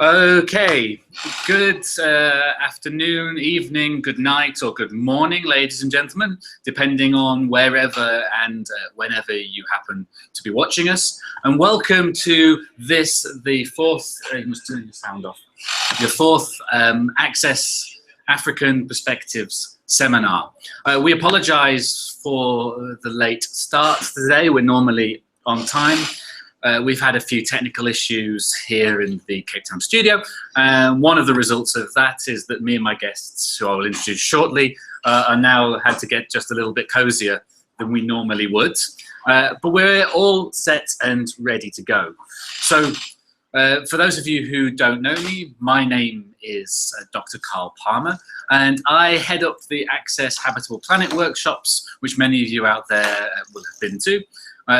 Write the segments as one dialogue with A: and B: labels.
A: Okay, good afternoon, evening, good night, or good morning, ladies and gentlemen, depending on wherever and whenever you happen to be watching us. And welcome to this, the fourth, you must turn your sound off, the fourth Access African Perspectives seminar. We apologize for the late start today. We're normally on time. We've had a few technical issues here in the Cape Town studio. One of the results of that is that me and my guests, who I will introduce shortly, are now had to get just a little bit cozier than we normally would. But we're all set and ready to go. So for those of you who don't know me, my name is Dr. Carl Palmer, and I head up the Access Habitable Planet workshops, which many of you out there will have been to.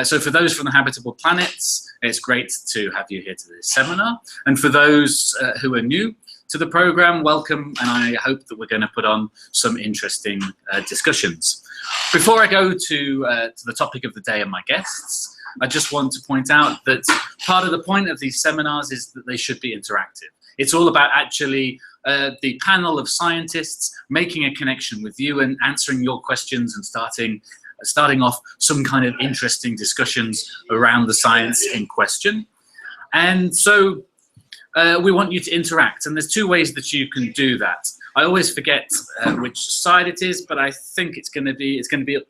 A: So for those from the Habitable Planets, it's great to have you here to this seminar. And for those who are new to the program, welcome, and I hope that we're going to put on some interesting discussions. Before I go to the topic of the day and my guests, I just want to point out that part of the point of these seminars is that they should be interactive. It's all about actually the panel of scientists making a connection with you and answering your questions and starting off some kind of interesting discussions around the science in question. And so we want you to interact, and there's two ways that you can do that. I always forget which side it is, but I think it's going to be up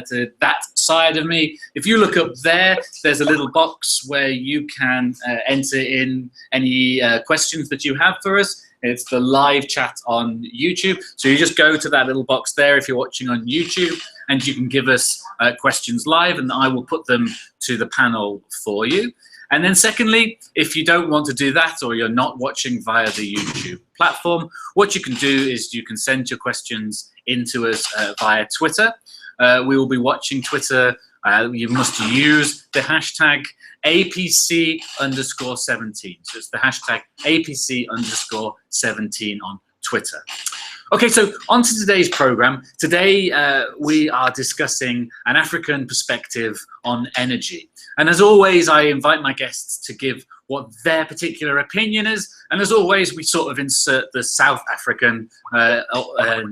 A: to that side of me. If you look up there, there's a little box where you can enter in any questions that you have for us. It's the live chat on YouTube. So you just go to that little box there if you're watching on YouTube, and you can give us questions live, and I will put them to the panel for you. And then secondly, if you don't want to do that, or you're not watching via the YouTube platform, what you can do is you can send your questions into us via Twitter. We will be watching Twitter. You must use the hashtag APC_17. So it's the hashtag APC_17 on Twitter. Okay, so on to today's program. Today we are discussing an African perspective on energy. And as always, I invite my guests to give what their particular opinion is. And as always, we sort of insert the South African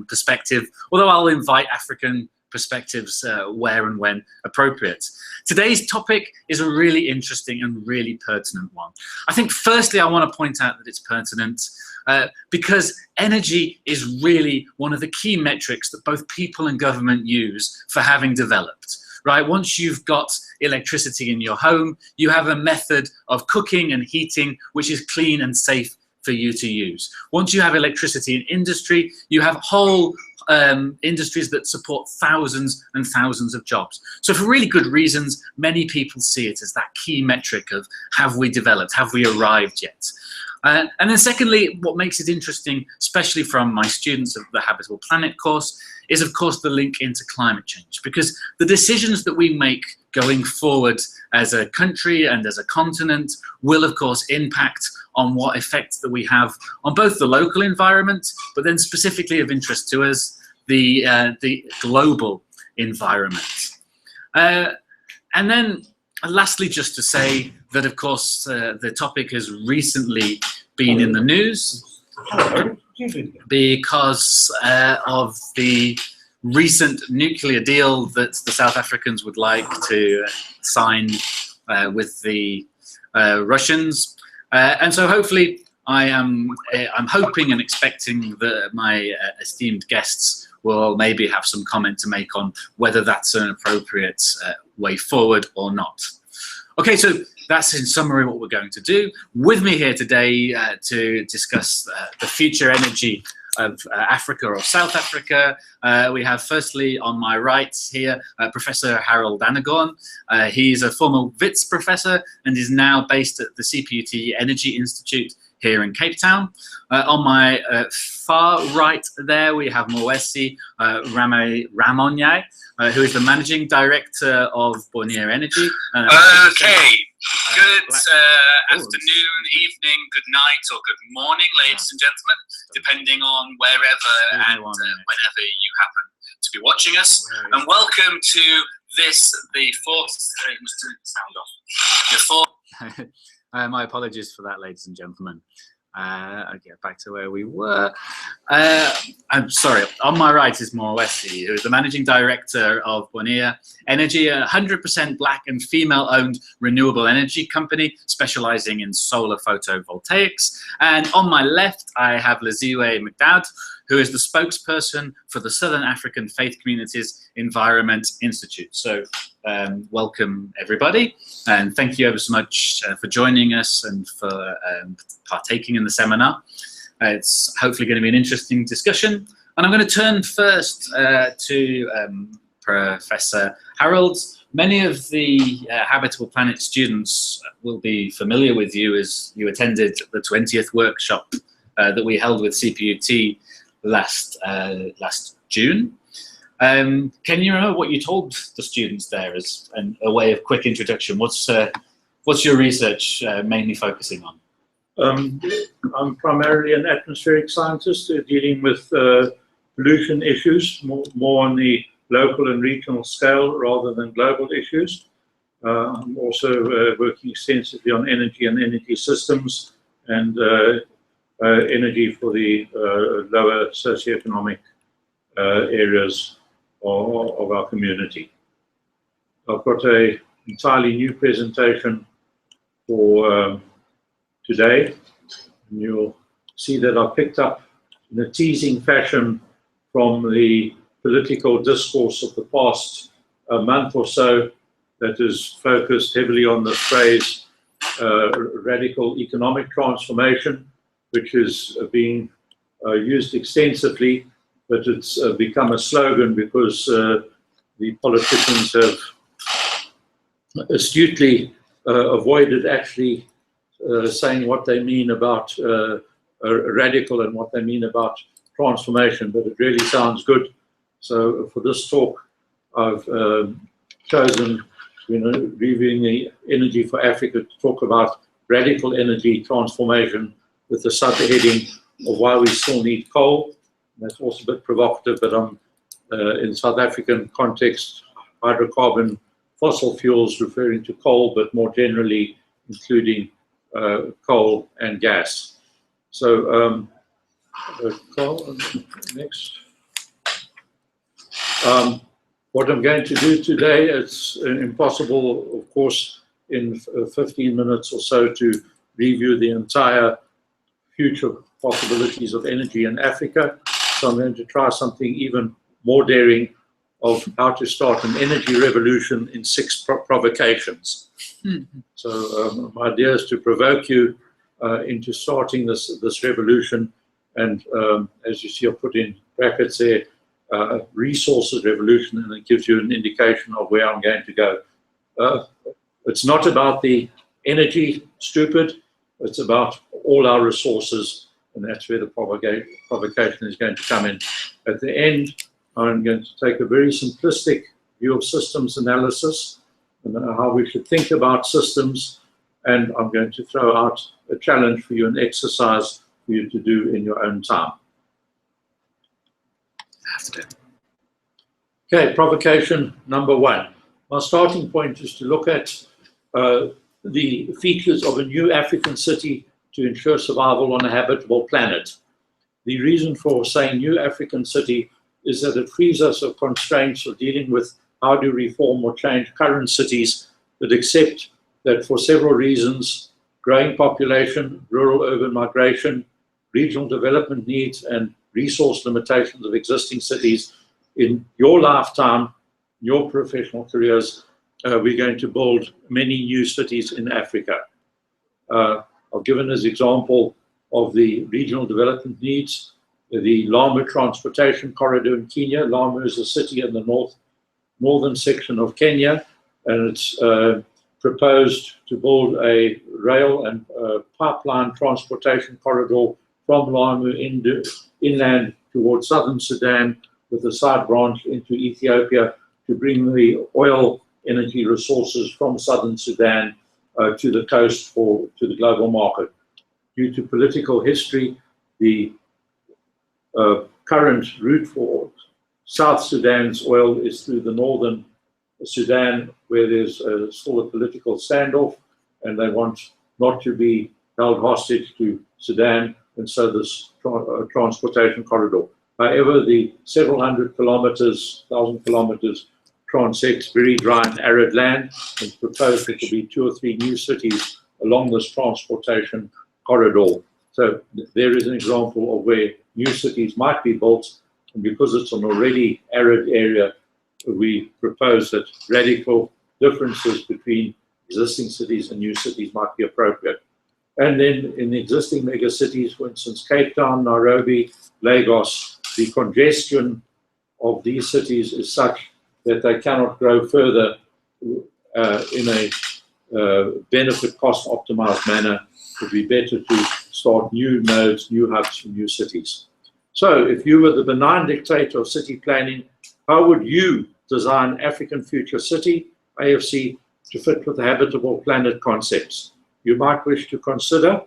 A: perspective, although I'll invite African perspectives where and when appropriate. Today's topic is a really interesting and really pertinent one. I think firstly I want to point out that it's pertinent because energy is really one of the key metrics that both people and government use for having developed. Right? Once you've got electricity in your home, you have a method of cooking and heating which is clean and safe for you to use. Once you have electricity in industry, you have whole industries that support thousands and thousands of jobs. So for really good reasons, many people see it as that key metric of have we developed, have we arrived yet? And then secondly, what makes it interesting, especially from my students of the Habitable Planet course, is of course the link into climate change, because the decisions that we make going forward as a country and as a continent will of course impact on what effect that we have on both the local environment, but then specifically of interest to us, the global environment. And then lastly, just to say that of course the topic has recently been in the news because of the recent nuclear deal that the South Africans would like to sign with the Russians. And so hopefully I'm hoping and expecting that my esteemed guests will maybe have some comment to make on whether that's an appropriate way forward or not. Okay, so that's in summary what we're going to do. With me here today to discuss the future energy of Africa or South Africa, we have firstly on my right here Professor Harold Annegarn. He's a former Wits professor and is now based at the CPUT Energy Institute here in Cape Town. On my far right there we have Morwesi Ramonyai, who is the Managing Director of Borena Energy.
B: Okay, good afternoon, evening, good night, or good morning, ladies and gentlemen, depending on wherever and whenever you happen to be watching us. And welcome to this, the fourth, you must turn the sound off, the fourth.
A: My apologies for that, ladies and gentlemen. I'll get back to where we were. I'm sorry, on my right is Morwesi, who is the Managing Director of Borena Energy, a 100% Black and female-owned renewable energy company specializing in solar photovoltaics. And on my left, I have Lizz McDaid, who is the spokesperson for the Southern African Faith Communities Environment Institute. So welcome, everybody, and thank you ever so much for joining us and for partaking in the seminar. It's hopefully going to be an interesting discussion, and I'm going to turn first to Professor Harold. Many of the Habitable Planet students will be familiar with you as you attended the 20th workshop that we held with CPUT last June. Can you remember what you told the students there as a way of quick introduction? What's your research mainly focusing on?
C: I'm primarily an atmospheric scientist dealing with pollution issues, more on the local and regional scale rather than global issues. I'm also working extensively on energy and energy systems and energy for the lower socioeconomic areas of our community. I've got an entirely new presentation for today, and you'll see that I picked up in a teasing fashion from the political discourse of the past month or so that is focused heavily on the phrase radical economic transformation, which is being used extensively, but it's become a slogan because the politicians have astutely avoided actually saying what they mean about radical and what they mean about transformation, but it really sounds good. So for this talk, I've chosen, reviewing the Energy for Africa, to talk about radical energy transformation with the subheading of why we still need coal. And that's also a bit provocative, but in South African context, hydrocarbon, fossil fuels referring to coal, but more generally including coal and gas. So coal, next. What I'm going to do today, it's impossible, of course, in 15 minutes or so to review the entire future possibilities of energy in Africa. So I'm going to try something even more daring of how to start an energy revolution in 6 provocations. So my idea is to provoke you into starting this revolution, and as you see, I'll put in brackets there, resources revolution, and it gives you an indication of where I'm going to go. It's not about the energy, stupid, it's about all our resources, and that's where the provocation is going to come in. At the end, I'm going to take a very simplistic view of systems analysis and how we should think about systems, and I'm going to throw out a challenge for you, an exercise for you to do in your own time. Okay, provocation number 1. My starting point is to look at the features of a new African city to ensure survival on a habitable planet. The reason for saying new African city is that it frees us of constraints of dealing with how to reform or change current cities that accept that for several reasons, growing population, rural-urban migration, regional development needs, and resource limitations of existing cities, in your lifetime, your professional careers, we're going to build many new cities in Africa. I've given as example of the regional development needs, the Lamu transportation corridor in Kenya. Lamu is a city in the northern section of Kenya, and it's proposed to build a rail and pipeline transportation corridor from Lamu inland towards southern Sudan, with a side branch into Ethiopia to bring the oil energy resources from southern Sudan to the coast to the global market. Due to political history, the current route for South Sudan's oil is through the northern Sudan, where there's still a political standoff, and they want not to be held hostage to Sudan, and so this transportation corridor. However, the several hundred kilometers, 1,000 kilometers, transects very dry and arid land, and proposed there to be 2 or 3 new cities along this transportation corridor. So there is an example of where new cities might be built, and because it's an already arid area, we propose that radical differences between existing cities and new cities might be appropriate. And then in the existing mega cities, for instance, Cape Town, Nairobi, Lagos, the congestion of these cities is such that they cannot grow further in a benefit cost optimized manner. It would be better to start new nodes, new hubs, new cities. So if you were the benign dictator of city planning, how would you design African future city, AFC, to fit with the habitable planet concepts? You might wish to consider.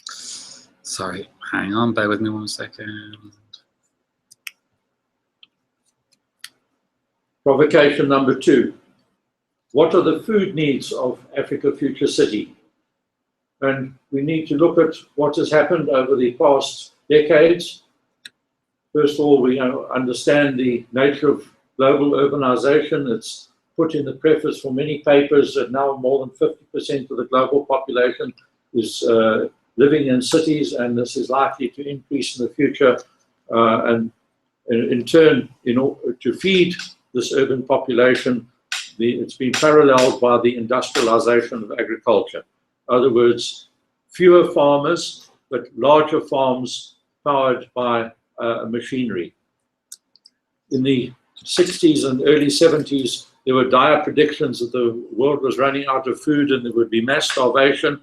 A: Sorry, hang on, bear with me 1 second.
C: Provocation number 2. What are the food needs of Africa Future City? And we need to look at what has happened over the past decades. First of all, we understand the nature of global urbanization. It's put in the preface for many papers that now more than 50% of the global population is living in cities, and this is likely to increase in the future. And in turn, to feed this urban population, it's been paralleled by the industrialization of agriculture. In other words, fewer farmers, but larger farms powered by machinery. In the 60s and early 70s, there were dire predictions that the world was running out of food and there would be mass starvation.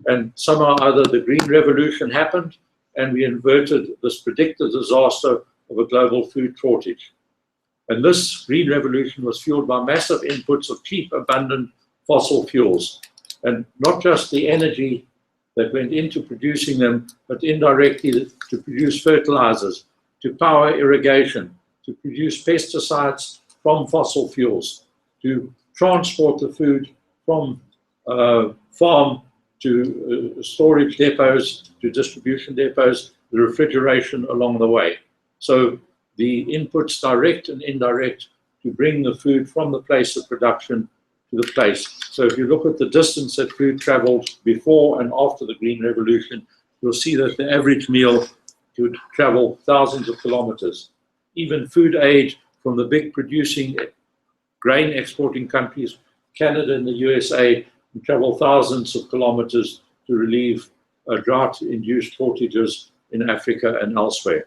C: And somehow or other, the Green Revolution happened, and we inverted this predicted disaster of a global food shortage. And this Green Revolution was fueled by massive inputs of cheap, abundant fossil fuels. And not just the energy that went into producing them, but indirectly to produce fertilizers, to power irrigation, to produce pesticides from fossil fuels, to transport the food from farm to storage depots, to distribution depots, the refrigeration along the way. So the inputs, direct and indirect, to bring the food from the place of production to the place. So if you look at the distance that food traveled before and after the Green Revolution, you'll see that the average meal could travel thousands of kilometers. Even food aid from the big producing grain exporting countries, Canada and the USA, can travel thousands of kilometers to relieve drought-induced shortages in Africa and elsewhere.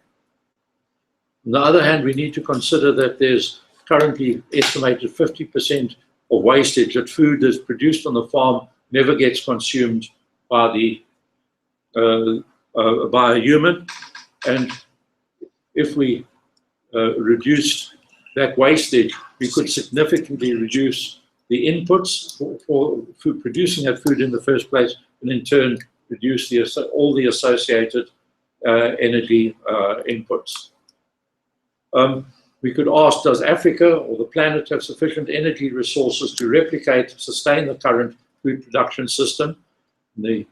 C: On the other hand, we need to consider that there's currently estimated 50% of wastage, that food that's produced on the farm never gets consumed by a human. And if we reduce that wastage, we could significantly reduce the inputs for food, producing that food in the first place, and in turn reduce all the associated energy inputs. We could ask, does Africa or the planet have sufficient energy resources to replicate, sustain the current food production system? A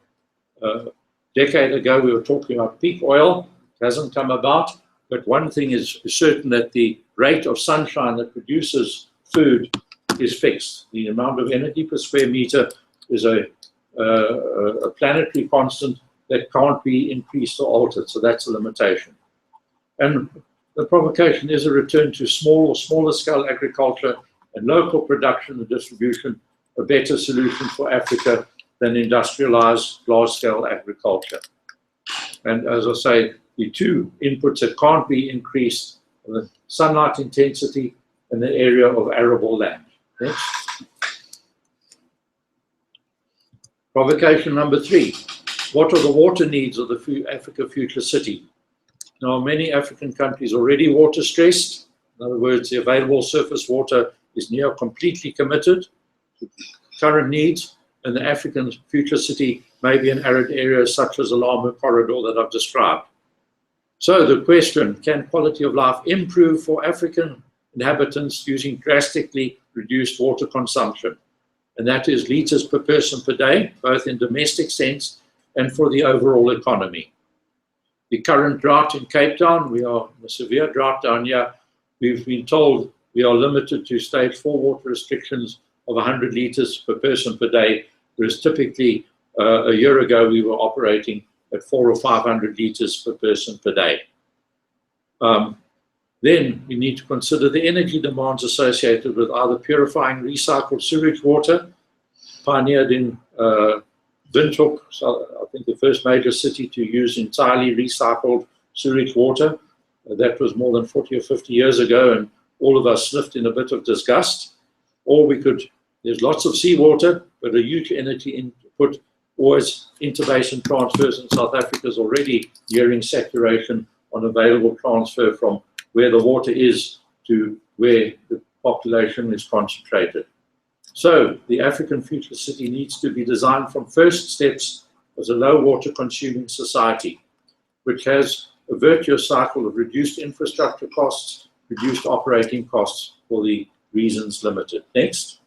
C: decade ago, we were talking about peak oil. It hasn't come about, but one thing is certain, that the rate of sunshine that produces food is fixed. The amount of energy per square meter is a planetary constant that can't be increased or altered, so that's a limitation. And the provocation is a return to small or smaller scale agriculture and local production and distribution, a better solution for Africa than industrialized large scale agriculture. And as I say, the two inputs that can't be increased are the sunlight intensity and the area of arable land. Next. Provocation number 3. What are the water needs of the Africa Future City? Now, many African countries already water stressed. In other words, the available surface water is near completely committed to current needs, and the African Future City may be in arid areas such as the Lamu corridor that I've described. So the question, can quality of life improve for African inhabitants using drastically reduced water consumption? and that is litres per person per day, both in domestic sense and for the overall economy. The current drought in Cape Town, we are in a severe drought down here. We've been told we are limited to stage 4 water restrictions of 100 litres per person per day, whereas typically a year ago we were operating at 400 or 500 litres per person per day. Then we need to consider the energy demands associated with either purifying recycled sewage water, pioneered in Windhoek, so I think the first major city to use entirely recycled sewage water. That was more than 40 or 50 years ago, and all of us sniffed in a bit of disgust. Or we could, there's lots of seawater, but a huge energy input, always interbasin transfers, and South Africa is already nearing saturation on available transfer from where the water is to where the population is concentrated. So the African future city needs to be designed from first steps as a low water consuming society, which has a virtuous cycle of reduced infrastructure costs, reduced operating costs for the reasons limited. Next.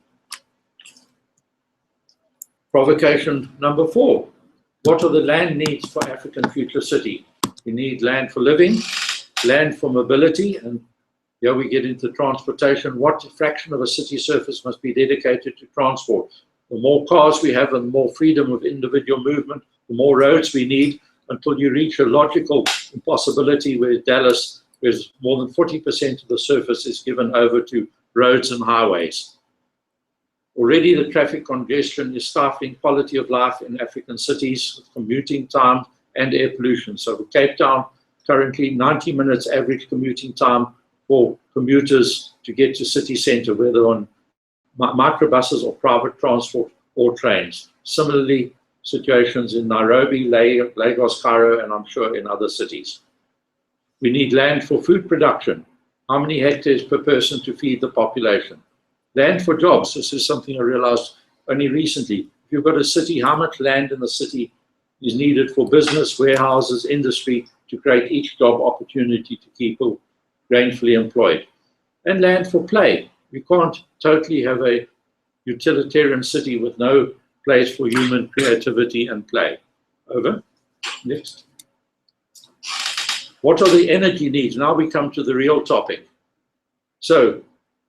C: Provocation number 4. What are the land needs for African future city? We need land for living, land for mobility, and here we get into transportation. What fraction of a city surface must be dedicated to transport? The more cars we have and the more freedom of individual movement, the more roads we need, until you reach a logical impossibility where Dallas, where more than 40% of the surface is given over to roads and highways. Already the traffic congestion is stifling quality of life in African cities with commuting time and air pollution. So for Cape Town, currently 90 minutes average commuting time for commuters to get to city centre, whether on microbuses or private transport or trains. Similarly, situations in Nairobi, Lagos, Cairo, and I'm sure in other cities. We need land for food production. How many hectares per person to feed the population? Land for jobs. This is something I realized only recently. If you've got a city, how much land in the city is needed for business, warehouses, industry to create each job opportunity to people gainfully employed? And land for play. We can't totally have a utilitarian city with no place for human creativity and play. Over. Next. What are the energy needs? Now we come to the real topic. So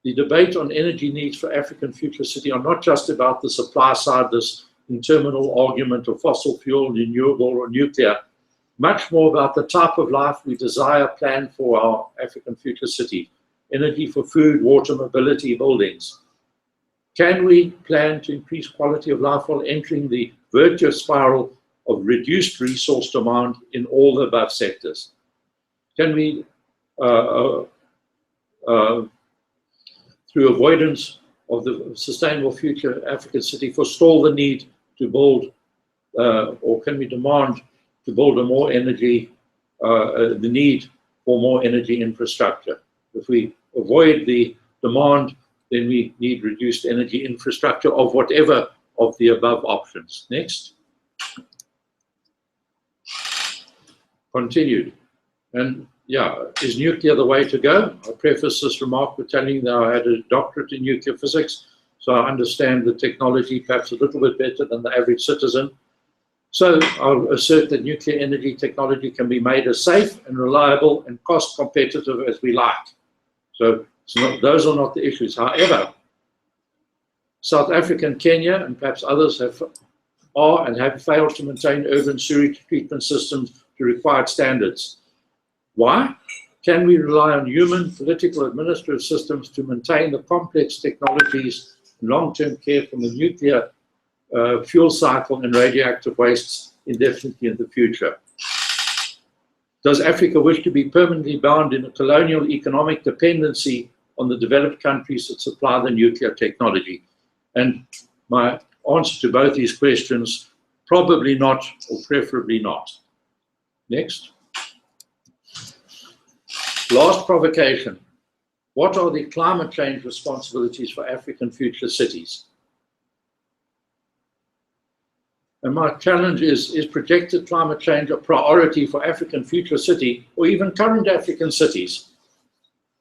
C: the debate on energy needs for African future city are not just about the supply side, this interminable argument of fossil fuel, renewable or nuclear, much more about the type of life we desire plan for our African future city. Energy for food, water, mobility, buildings. Can we plan to increase quality of life while entering the virtuous spiral of reduced resource demand in all the above sectors? Can we, through avoidance of the sustainable future African city, forestall the need to build, or can we demand to build a more energy, the need for more energy infrastructure? If we avoid the demand, then we need reduced energy infrastructure of whatever of the above options. Next. Continued. And yeah, is nuclear the way to go? I preface this remark with telling you that I had a doctorate in nuclear physics, so I understand the technology perhaps a little bit better than the average citizen. So I'll assert that nuclear energy technology can be made as safe and reliable and cost competitive as we like. So those are not the issues. However, South Africa and Kenya and perhaps others have failed to maintain urban sewage treatment systems to required standards. Why? Can we rely on human, political, administrative systems to maintain the complex technologies and long-term care from the nuclear fuel cycle and radioactive wastes indefinitely in the future? Does Africa wish to be permanently bound in a colonial economic dependency on the developed countries that supply the nuclear technology? And my answer to both these questions, probably not, or preferably not. Next. Last provocation. What are the climate change responsibilities for African future cities? And my challenge is projected climate change a priority for African future city or even current African cities?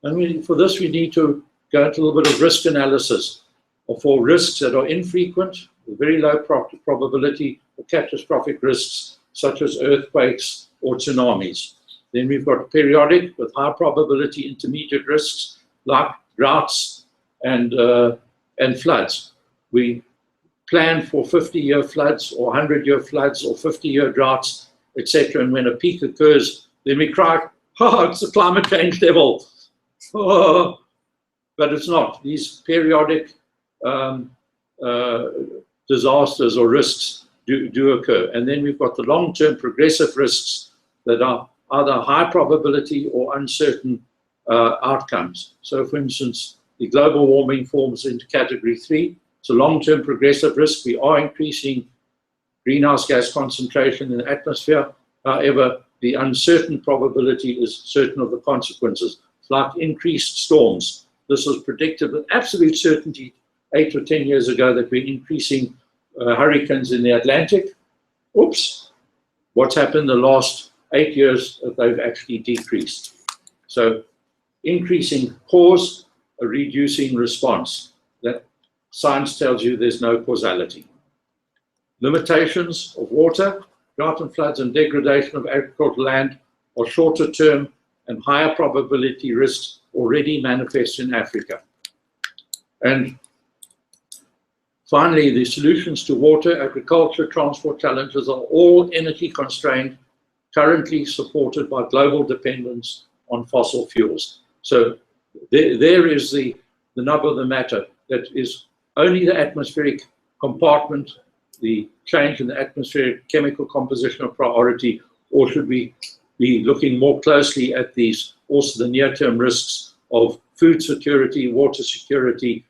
C: And for this, we need to go into a little bit of risk analysis. are for risks that are infrequent, with very low probability, or catastrophic risks such as earthquakes or tsunamis. Then we've got periodic with high probability intermediate risks like droughts and floods. We plan for 50-year floods or 100-year floods or 50-year droughts, etc. And when a peak occurs, then we cry, oh, it's the climate change devil. Oh. But it's not. These periodic disasters or risks do occur. And then we've got the long-term progressive risks that are either high probability or uncertain outcomes. So, for instance, the global warming falls into category 3. It's a long-term progressive risk. We are increasing greenhouse gas concentration in the atmosphere. However, the uncertain probability is certain of the consequences. It's like increased storms. This was predicted with absolute certainty 8 or 10 years ago that we're increasing hurricanes in the Atlantic. Oops, what's happened the last 8 years that they've actually decreased. So increasing cause, a reducing response. That science tells you there's no causality. Limitations of water, drought and floods and degradation of agricultural land are shorter term and higher probability risks already manifest in Africa. And finally, the solutions to water, agriculture, transport challenges are all energy constrained, currently supported by global dependence on fossil fuels. So there is the nub of the matter, that is only the atmospheric compartment, the change in the atmospheric chemical composition of priority, or should we be looking more closely at these, also the near-term risks of food security, water security,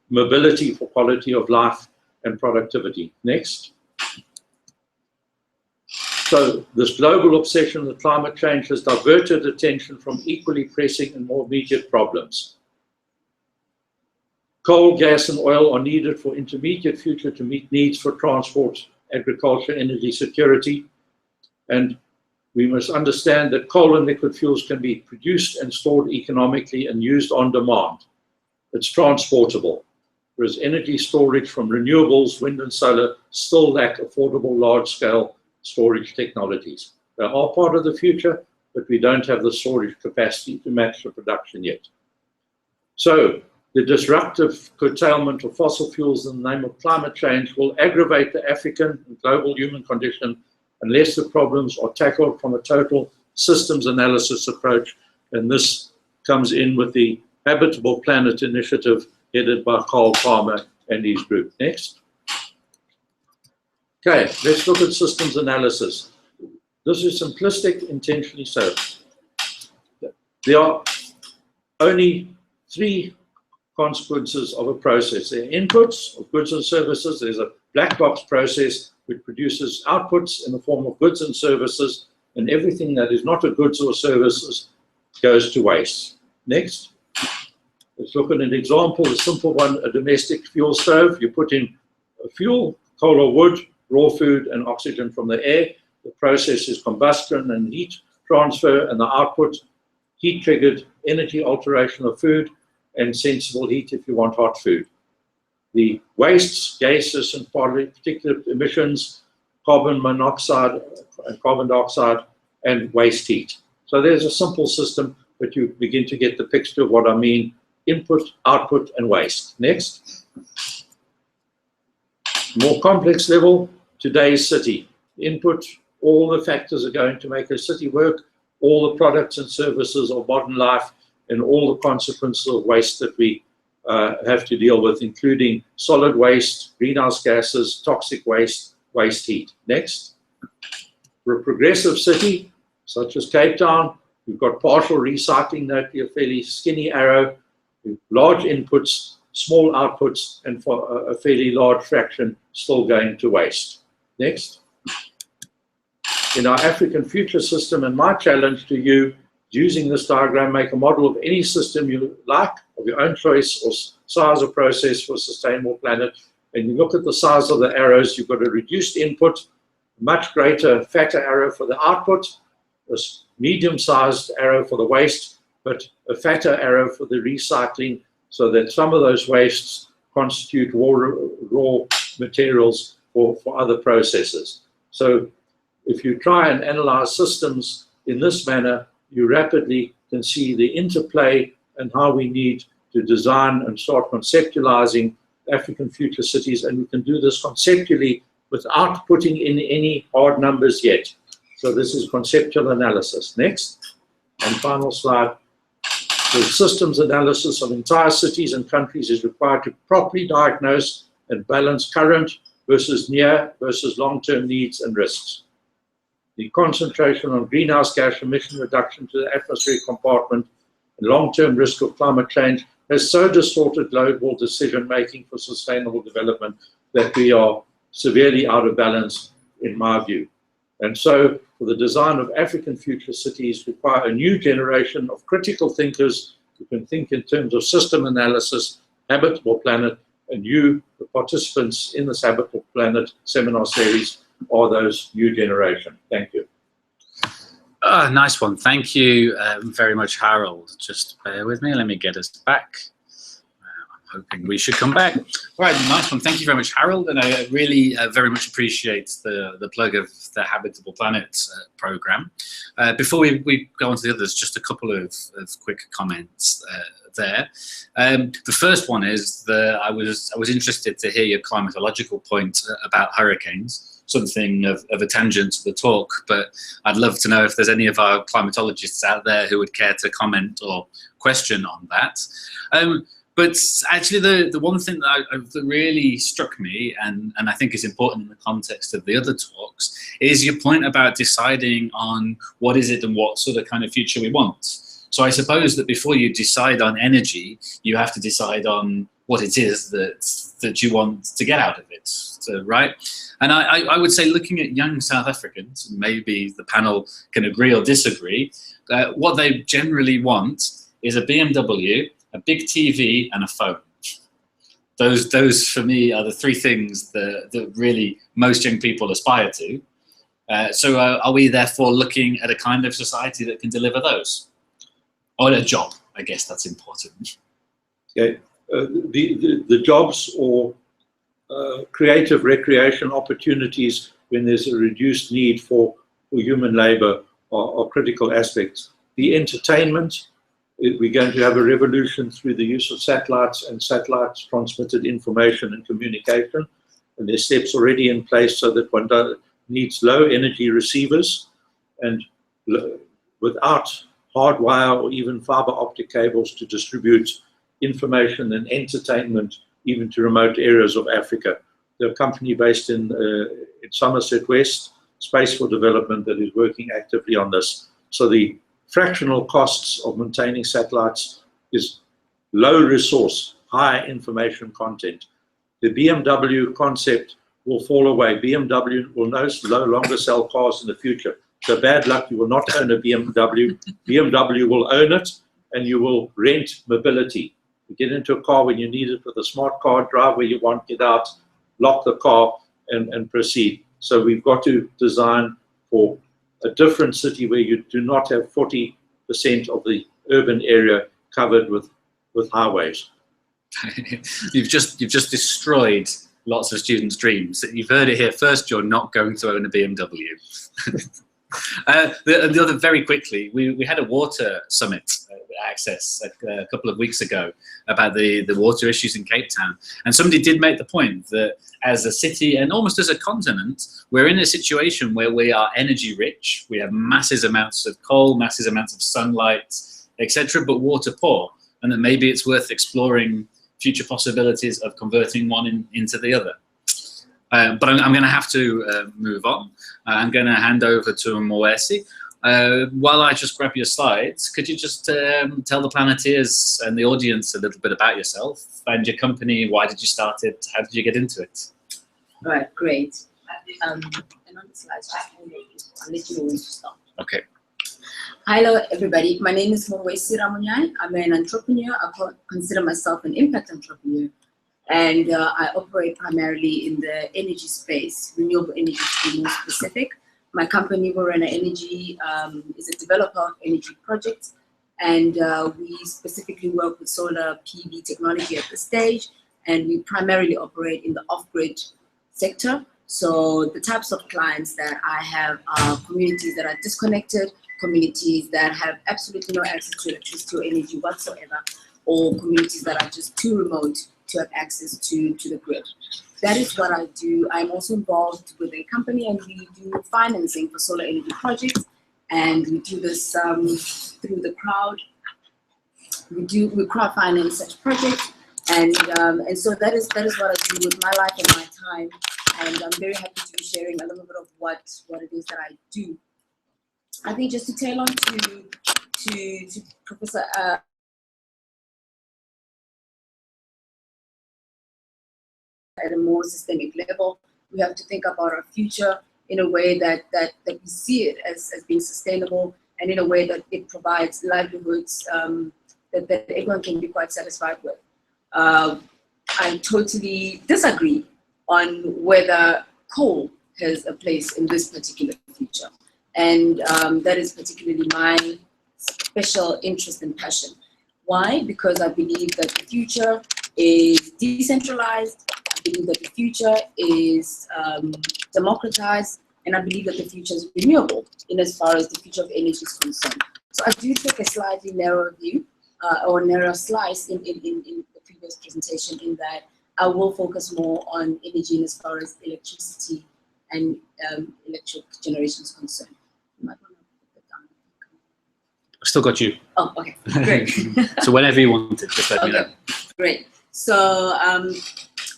C: mobility for quality of life and productivity. Next. So this global obsession with climate change has diverted attention from equally pressing and more immediate problems. Coal, gas, and oil are needed for intermediate future to meet needs for transport, agriculture, energy security. And we must understand that coal and liquid fuels can be produced and stored economically and used on demand. It's transportable, whereas energy storage from renewables, wind and solar, still lack affordable large-scale storage technologies. They are part of the future, but we don't have the storage capacity to match the production yet. So the disruptive curtailment of fossil fuels in the name of climate change will aggravate the African and global human condition unless the problems are tackled from a total systems analysis approach. And this comes in with the Habitable Planet Initiative headed by Carl Palmer and his group. Next. Okay, let's look at systems analysis. This is simplistic, intentionally so. There are only 3 consequences of a process. There are inputs of goods and services. There's a black box process which produces outputs in the form of goods and services, and everything that is not a goods or services goes to waste. Next. Let's look at an example, a simple one, a domestic fuel stove. You put in fuel, coal or wood, raw food, and oxygen from the air. The process is combustion and heat transfer, and the output, heat-triggered energy alteration of food, and sensible heat if you want hot food. The wastes, gases, and particulate emissions, carbon monoxide and carbon dioxide, and waste heat. So there's a simple system, but you begin to get the picture of what I mean: input, output, and waste. Next. More complex level, today's city. Input, all the factors are going to make a city work, all the products and services of modern life, and all the consequences of waste that we have to deal with, including solid waste, greenhouse gases, toxic waste, waste heat. Next. For a progressive city, such as Cape Town, we've got partial recycling, that'd be a fairly skinny arrow, large inputs, small outputs, and for a fairly large fraction still going to waste. Next. In our African future system, and my challenge to you, using this diagram, make a model of any system you like, of your own choice or size or process for a sustainable planet. And you look at the size of the arrows, you've got a reduced input, much greater, fatter arrow for the output, a medium-sized arrow for the waste, but a fatter arrow for the recycling so that some of those wastes constitute raw materials for other processes. So if you try and analyze systems in this manner, you rapidly can see the interplay and how we need to design and start conceptualizing African future cities, and we can do this conceptually without putting in any hard numbers yet. So this is conceptual analysis. Next, and final slide. The systems analysis of entire cities and countries is required to properly diagnose and balance current versus near versus long-term needs and risks. The concentration on greenhouse gas emission reduction to the atmospheric compartment and long-term risk of climate change has so distorted global decision-making for sustainable development that we are severely out of balance, in my view. And so, for the design of African future cities require a new generation of critical thinkers who can think in terms of system analysis, habitable planet, and you, the participants in this Habitable Planet seminar series, are those new generation. Thank you.
A: Nice one. Thank you very much, Harold. Just bear with me. Let me get us back. I'm hoping we should come back. All right, nice one. Thank you very much, Harold. And I really very much appreciate the plug of the Habitable Planet program. Before we go on to the others, just a couple of quick comments there. The first one is that I was interested to hear your climatological point about hurricanes. Something of a tangent to the talk, but I'd love to know if there's any of our climatologists out there who would care to comment or question on that. But actually, the one thing that really struck me, and I think is important in the context of the other talks, is your point about deciding on what is it and what sort of kind of future we want. So I suppose that before you decide on energy, you have to decide on what it is that you want to get out of it, so, right? And I would say, looking at young South Africans, maybe the panel can agree or disagree, what they generally want is a BMW, a big TV, and a phone. Those for me are the three things that really most young people aspire to. So are we therefore looking at a kind of society that can deliver those? Or a job, I guess that's important.
C: Okay. The jobs or creative recreation opportunities when there's a reduced need for human labor are critical aspects. The entertainment, we're going to have a revolution through the use of satellites and satellites transmitted information and communication. And there's steps already in place so that one needs low energy receivers, and without hardwire or even fiber optic cables to distribute information and entertainment even to remote areas of Africa. There's a company based in Somerset West, Space for Development, that is working actively on this. So the fractional costs of maintaining satellites is low resource, high information content. The BMW concept will fall away. BMW will no longer sell cars in the future. So bad luck, you will not own a BMW. BMW will own it, and you will rent mobility. You get into a car when you need it with a smart car, drive where you want, get out, lock the car, and proceed. So we've got to design for a different city where you do not have 40% of the urban area covered with highways.
A: You've just destroyed lots of students' dreams. You've heard it here first. You're not going to own a BMW. The other, very quickly, we had a water summit Access a couple of weeks ago about the water issues in Cape Town, and somebody did make the point that as a city and almost as a continent, we're in a situation where we are energy rich, we have massive amounts of coal, massive amounts of sunlight, etc., but water poor, and that maybe it's worth exploring future possibilities of converting one into the other. But I'm going to have to move on. I'm going to hand over to Morwesi. While I just grab your slides, could you just tell the Planeteers and the audience a little bit about yourself and your company? Why did you start it? How did you get into it?
D: All right, great. And on the slides, I'll let you know when to start.
A: Okay.
D: Hello, everybody. My name is Morwesi Ramonyai. I'm an entrepreneur. I consider myself an impact entrepreneur. And I operate primarily in the energy space, renewable energy to be more specific. My company, Borena Energy, is a developer of energy projects, And we specifically work with solar PV technology at this stage, and we primarily operate in the off-grid sector. So the types of clients that I have are communities that are disconnected, communities that have absolutely no access to electricity or energy whatsoever, or communities that are just too remote to have access to the grid. That is what I do. I'm also involved with a company, and we do financing for solar energy projects, and we do this through the crowd. We crowd finance such projects, and so that is what I do with my life and my time. And I'm very happy to be sharing a little bit of what it is that I do. I think just to tail on to Professor at a more systemic level, we have to think about our future in a way that we see it as being sustainable, and in a way that it provides livelihoods that everyone can be quite satisfied with. I totally disagree on whether coal has a place in this particular future. And that is particularly my special interest and passion. Why? Because I believe that the future is decentralized, I believe that the future is democratized, and I believe that the future is renewable in as far as the future of energy is concerned. So I do take a slightly narrower view or narrower slice in the previous presentation, in that I will focus more on energy in as far as electricity and electric generation is concerned. You might want to put that down.
A: I've still got you.
D: Oh, okay, great.
A: So whenever you want it, just let me know.
D: Great. So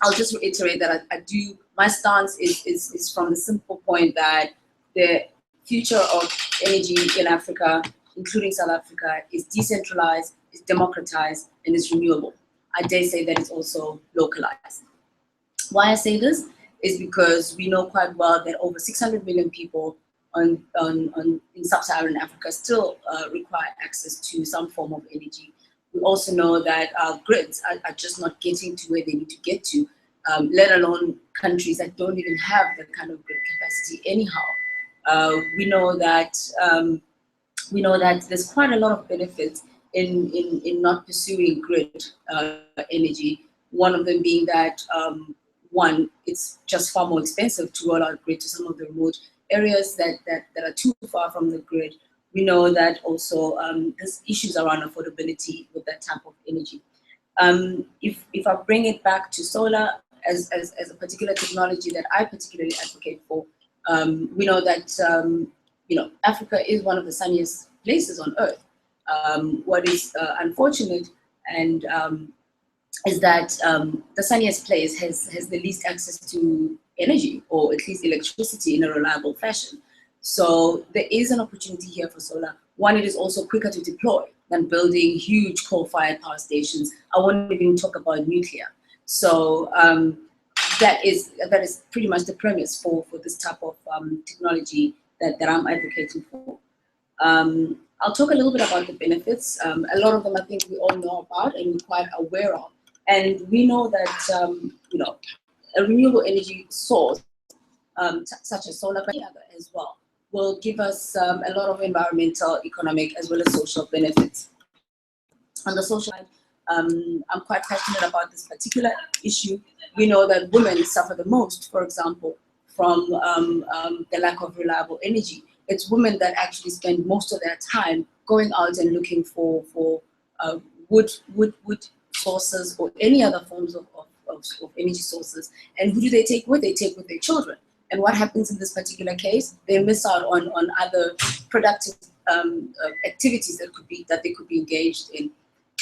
D: I'll just reiterate that I do, my stance is from the simple point that the future of energy in Africa, including South Africa, is decentralized, is democratized, and is renewable. I dare say that it's also localized. Why I say this is because we know quite well that over 600 million people in sub-Saharan Africa still require access to some form of energy. We also know that our grids are just not getting to where they need to get to, let alone countries that don't even have that kind of grid capacity anyhow. We know that there's quite a lot of benefits in not pursuing grid energy. One of them being that one, it's just far more expensive to roll out grid to some of the remote areas that are too far from the grid. We know that also there's issues around affordability with that type of energy. If I bring it back to solar as a particular technology that I particularly advocate for, we know that Africa is one of the sunniest places on Earth. What is unfortunate and is that the sunniest place has the least access to energy, or at least electricity, in a reliable fashion. So there is an opportunity here for solar. One, it is also quicker to deploy than building huge coal-fired power stations. I won't even talk about nuclear. So that is pretty much the premise for this type of technology that I'm advocating for. I'll talk a little bit about the benefits. A lot of them I think we all know about and we're quite aware of. And we know that a renewable energy source, such as solar, but other as well, will give us a lot of environmental, economic, as well as social benefits. On the social side, I'm quite passionate about this particular issue. We know that women suffer the most, for example, from the lack of reliable energy. It's women that actually spend most of their time going out and looking for wood sources or any other forms of energy sources. And who do they take with? They take with their children. And what happens in this particular case? They miss out on other productive activities that they could be engaged in.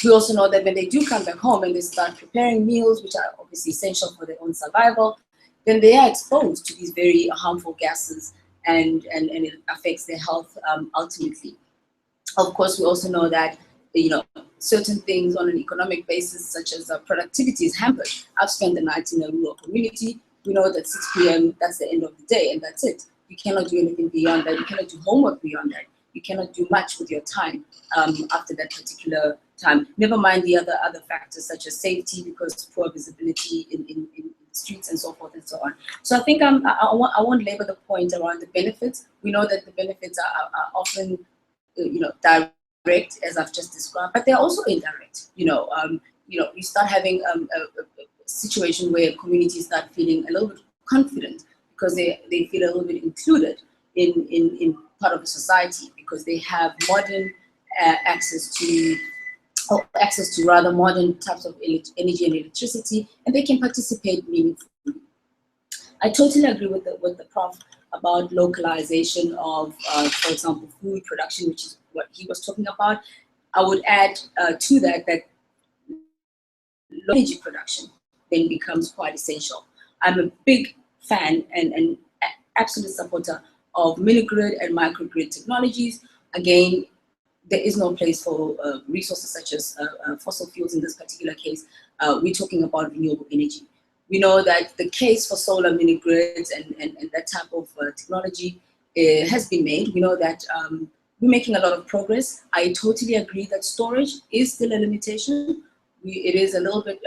D: We also know that when they do come back home and they start preparing meals, which are obviously essential for their own survival, then they are exposed to these very harmful gases, and it affects their health ultimately. Of course, we also know that certain things on an economic basis, such as productivity, is hampered. I've spent the night in a rural community. We know that 6 p.m., that's the end of the day, and that's it. You cannot do anything beyond that. You cannot do homework beyond that. You cannot do much with your time after that particular time. Never mind the other factors, such as safety, because poor visibility in the streets and so forth and so on. So I think I won't labor the point around the benefits. We know that the benefits are often direct direct, as I've just described, but they're also indirect. You start having a situation where communities start feeling a little bit confident because they feel a little bit included in part of the society because they have modern access to rather modern types of energy and electricity, and they can participate meaningfully. I totally agree with the Prof about localization of, for example, food production, which is what he was talking about. I would add to that energy production then becomes quite essential. I'm a big fan and absolute supporter of mini-grid and microgrid technologies. Again, there is no place for resources such as fossil fuels in this particular case. We're talking about renewable energy. We know that the case for solar mini-grids and that type of technology has been made. We know that we're making a lot of progress. I totally agree that storage is still a limitation. It is a little bit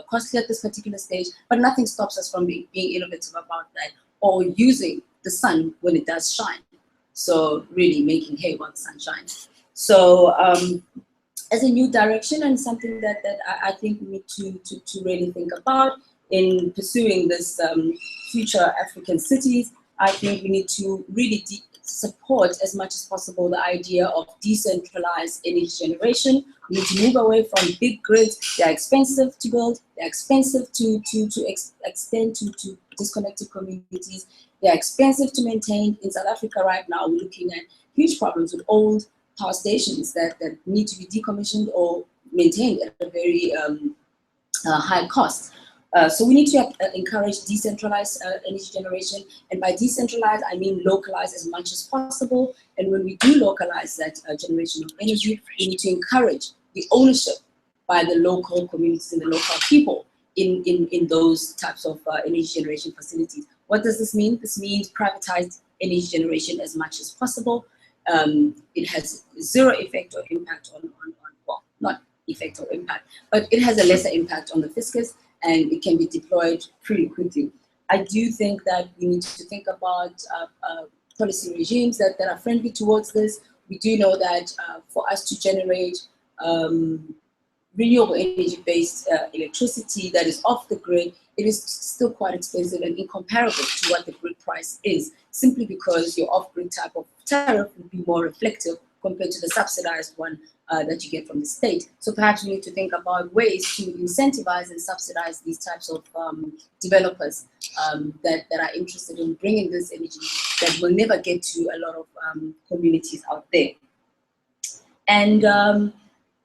D: costly at this particular stage, but nothing stops us from being innovative about that or using the sun when it does shine. So really making hay while the sun shines. So as a new direction and something that I think we need to really think about in pursuing this future African cities, I think we need to really support as much as possible the idea of decentralized energy generation. We need to move away from big grids. They're expensive to build. They're expensive to extend to disconnected communities. They're expensive to maintain. In South Africa right now, we're looking at huge problems with old power stations that need to be decommissioned or maintained at a very high cost. So we need to encourage decentralized energy generation. And by decentralized, I mean localize as much as possible. And when we do localize that generation of energy, we need to encourage the ownership by the local communities and the local people in those types of energy generation facilities. What does this mean? This means privatized energy generation as much as possible. It has zero effect or impact on well, not effect or impact, but it has a lesser impact on the fiscus, and it can be deployed pretty quickly. I do think that we need to think about policy regimes that are friendly towards this. We do know that for us to generate renewable energy-based electricity that is off the grid, it is still quite expensive and incomparable to what the grid price is, simply because your off-grid type of tariff would be more reflective compared to the subsidized one that you get from the state. So perhaps we need to think about ways to incentivize and subsidize these types of developers that are interested in bringing this energy that will never get to a lot of communities out there. And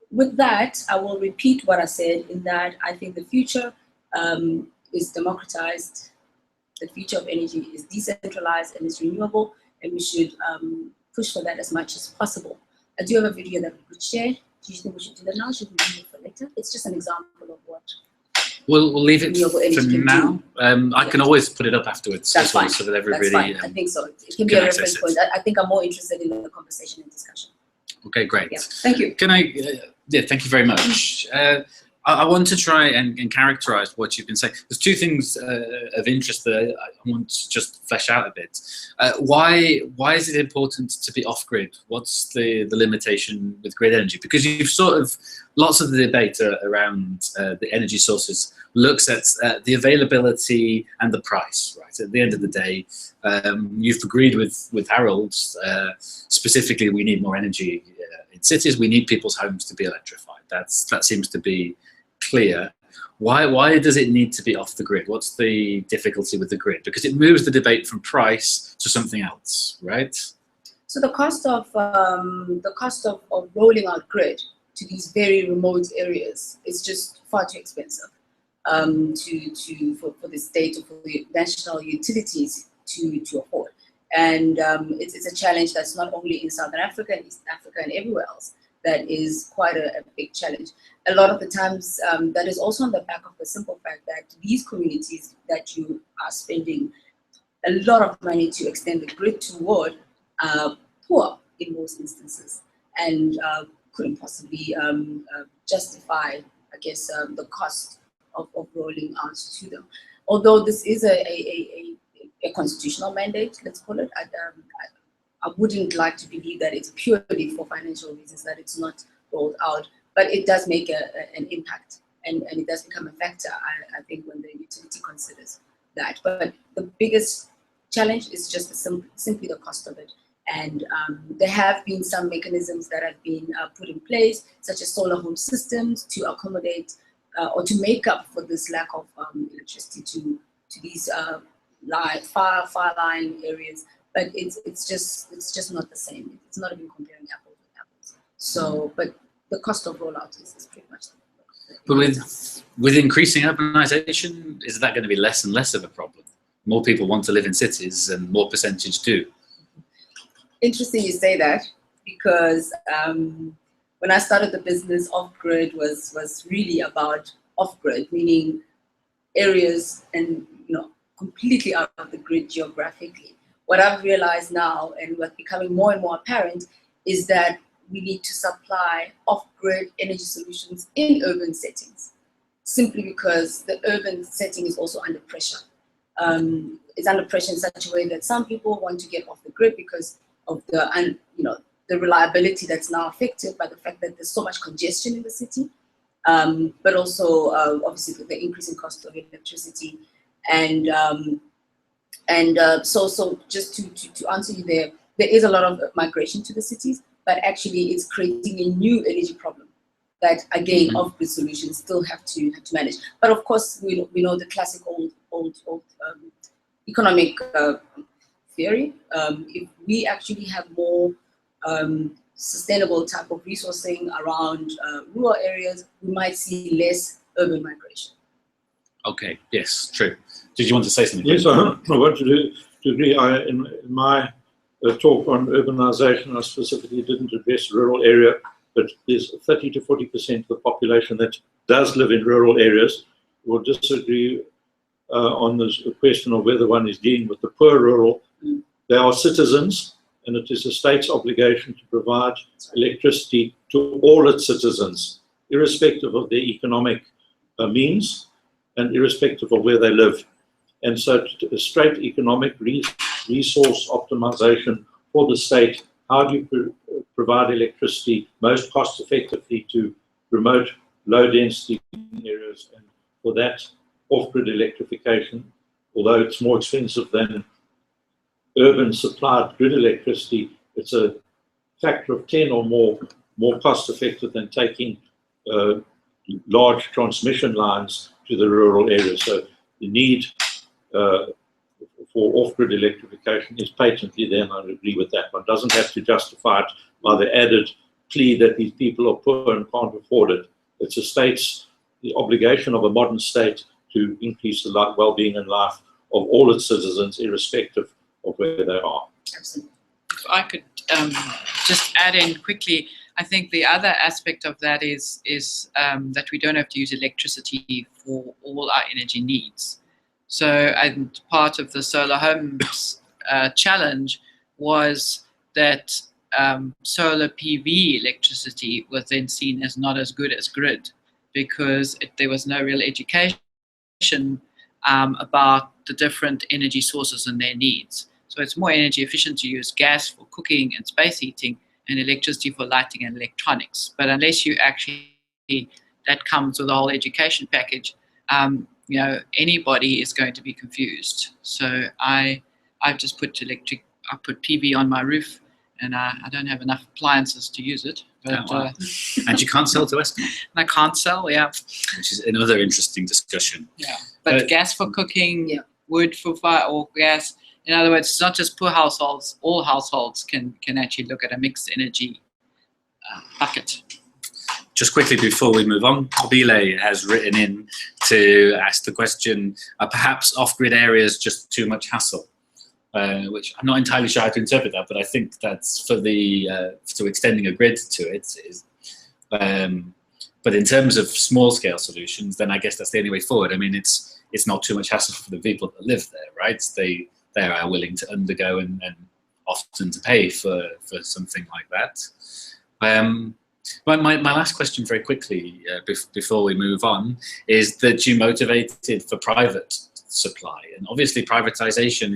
D: with that, I will repeat what I said in that I think the future is democratized, the future of energy is decentralized and is renewable, and we should push for that as much as possible. I do have a video that we could share. Do you think we should do that now? Should we leave it for later? It's just an example of what
A: we'll leave it for now. I can always put it up afterwards.
D: That's fine.
A: So that everybody.
D: That's fine. I think so. It can be a reference point. I think I'm more interested in the conversation and discussion.
A: Okay, great.
D: Yeah. Thank you.
A: Can I? Yeah, thank you very much. I want to try and characterize what you've been saying. There's two things of interest that I want to just flesh out a bit. Why is it important to be off-grid? What's the limitation with grid energy? Because you've sort of, lots of the debate around the energy sources looks at the availability and the price, right? At the end of the day, you've agreed with Harold, specifically we need more energy in cities, we need people's homes to be electrified. That seems to be clear. Why does it need to be off the grid? What's the difficulty with the grid? Because it moves the debate from price to something else, right?
D: So the cost of rolling out grid to these very remote areas is just far too expensive for the state or for the national utilities to afford. And it's a challenge that's not only in Southern Africa and East Africa and everywhere else. That is quite a big challenge. A lot of the times, that is also on the back of the simple fact that these communities that you are spending a lot of money to extend the grid toward are poor in most instances and couldn't possibly justify, I guess, the cost of rolling out to them. Although this is a constitutional mandate, let's call it, I wouldn't like to believe that it's purely for financial reasons that it's not rolled out, but it does make an impact, and it does become a factor, I think, when the utility considers that. But the biggest challenge is just simply the cost of it. And there have been some mechanisms that have been put in place, such as solar home systems, to accommodate or to make up for this lack of electricity to these far-lying areas. But it's just not the same. It's not even comparing apples with apples. So, but the cost of rollout is pretty much.
A: But with increasing urbanization, is that going to be less and less of a problem? More people want to live in cities, and more percentage do.
D: Interesting you say that, because when I started the business, off-grid was really about off-grid, meaning areas and completely out of the grid geographically. What I've realized now, and what's becoming more and more apparent, is that we need to supply off-grid energy solutions in urban settings, simply because the urban setting is also under pressure. It's under pressure in such a way that some people want to get off the grid because of the reliability that's now affected by the fact that there's so much congestion in the city, but also obviously the increasing cost of electricity, so just to answer you there is a lot of migration to the cities, but actually it's creating a new energy problem that, again, off-grid solutions still have to manage. But of course, we know the classic old economic theory. If we actually have more sustainable type of resourcing around rural areas, we might see less urban migration.
A: Okay, yes, true. Did you want to say something?
C: Yes, I want to agree. In my talk on urbanization, I specifically didn't address rural area, but there's 30 to 40% of the population that does live in rural areas. We'll disagree on this question of whether one is dealing with the poor rural. They are citizens, and it is the state's obligation to provide electricity to all its citizens, irrespective of their economic means and irrespective of where they live. And so straight economic resource optimization for the state. How do you provide electricity most cost effectively to remote low density areas? And for that, off-grid electrification, although it's more expensive than urban supplied grid electricity, it's a factor of 10 or more cost effective than taking large transmission lines to the rural areas. So the need for off-grid electrification is patently there, and I agree with that. One doesn't have to justify it by the added plea that these people are poor and can't afford it. It's the obligation of a modern state to increase the well-being and life of all its citizens, irrespective of where they are.
D: Absolutely.
E: If I could just add in quickly, I think the other aspect of that is that we don't have to use electricity for all our energy needs. So, and part of the solar homes challenge was that solar PV electricity was then seen as not as good as grid, because there was no real education about the different energy sources and their needs. So it's more energy efficient to use gas for cooking and space heating and electricity for lighting and electronics. But unless you actually, that comes with the whole education package, anybody is going to be confused. So I've just put I put PV on my roof, and I don't have enough appliances to use it. But,
A: and you can't sell to Eskom?
E: I can't sell, yeah.
A: Which is another interesting discussion.
E: Yeah, but gas for cooking, wood for fire, or gas. In other words, it's not just poor households. All households can actually look at a mixed energy bucket.
A: Just quickly before we move on, Kobile has written in to ask the question, are perhaps off-grid areas just too much hassle? Which I'm not entirely sure how to interpret that, but I think that's for to extending a grid to it. But in terms of small-scale solutions, then I guess that's the only way forward. I mean, it's not too much hassle for the people that live there, right? They are willing to undergo and often to pay for something like that. But my last question very quickly before we move on is that you motivated for private supply, and obviously privatization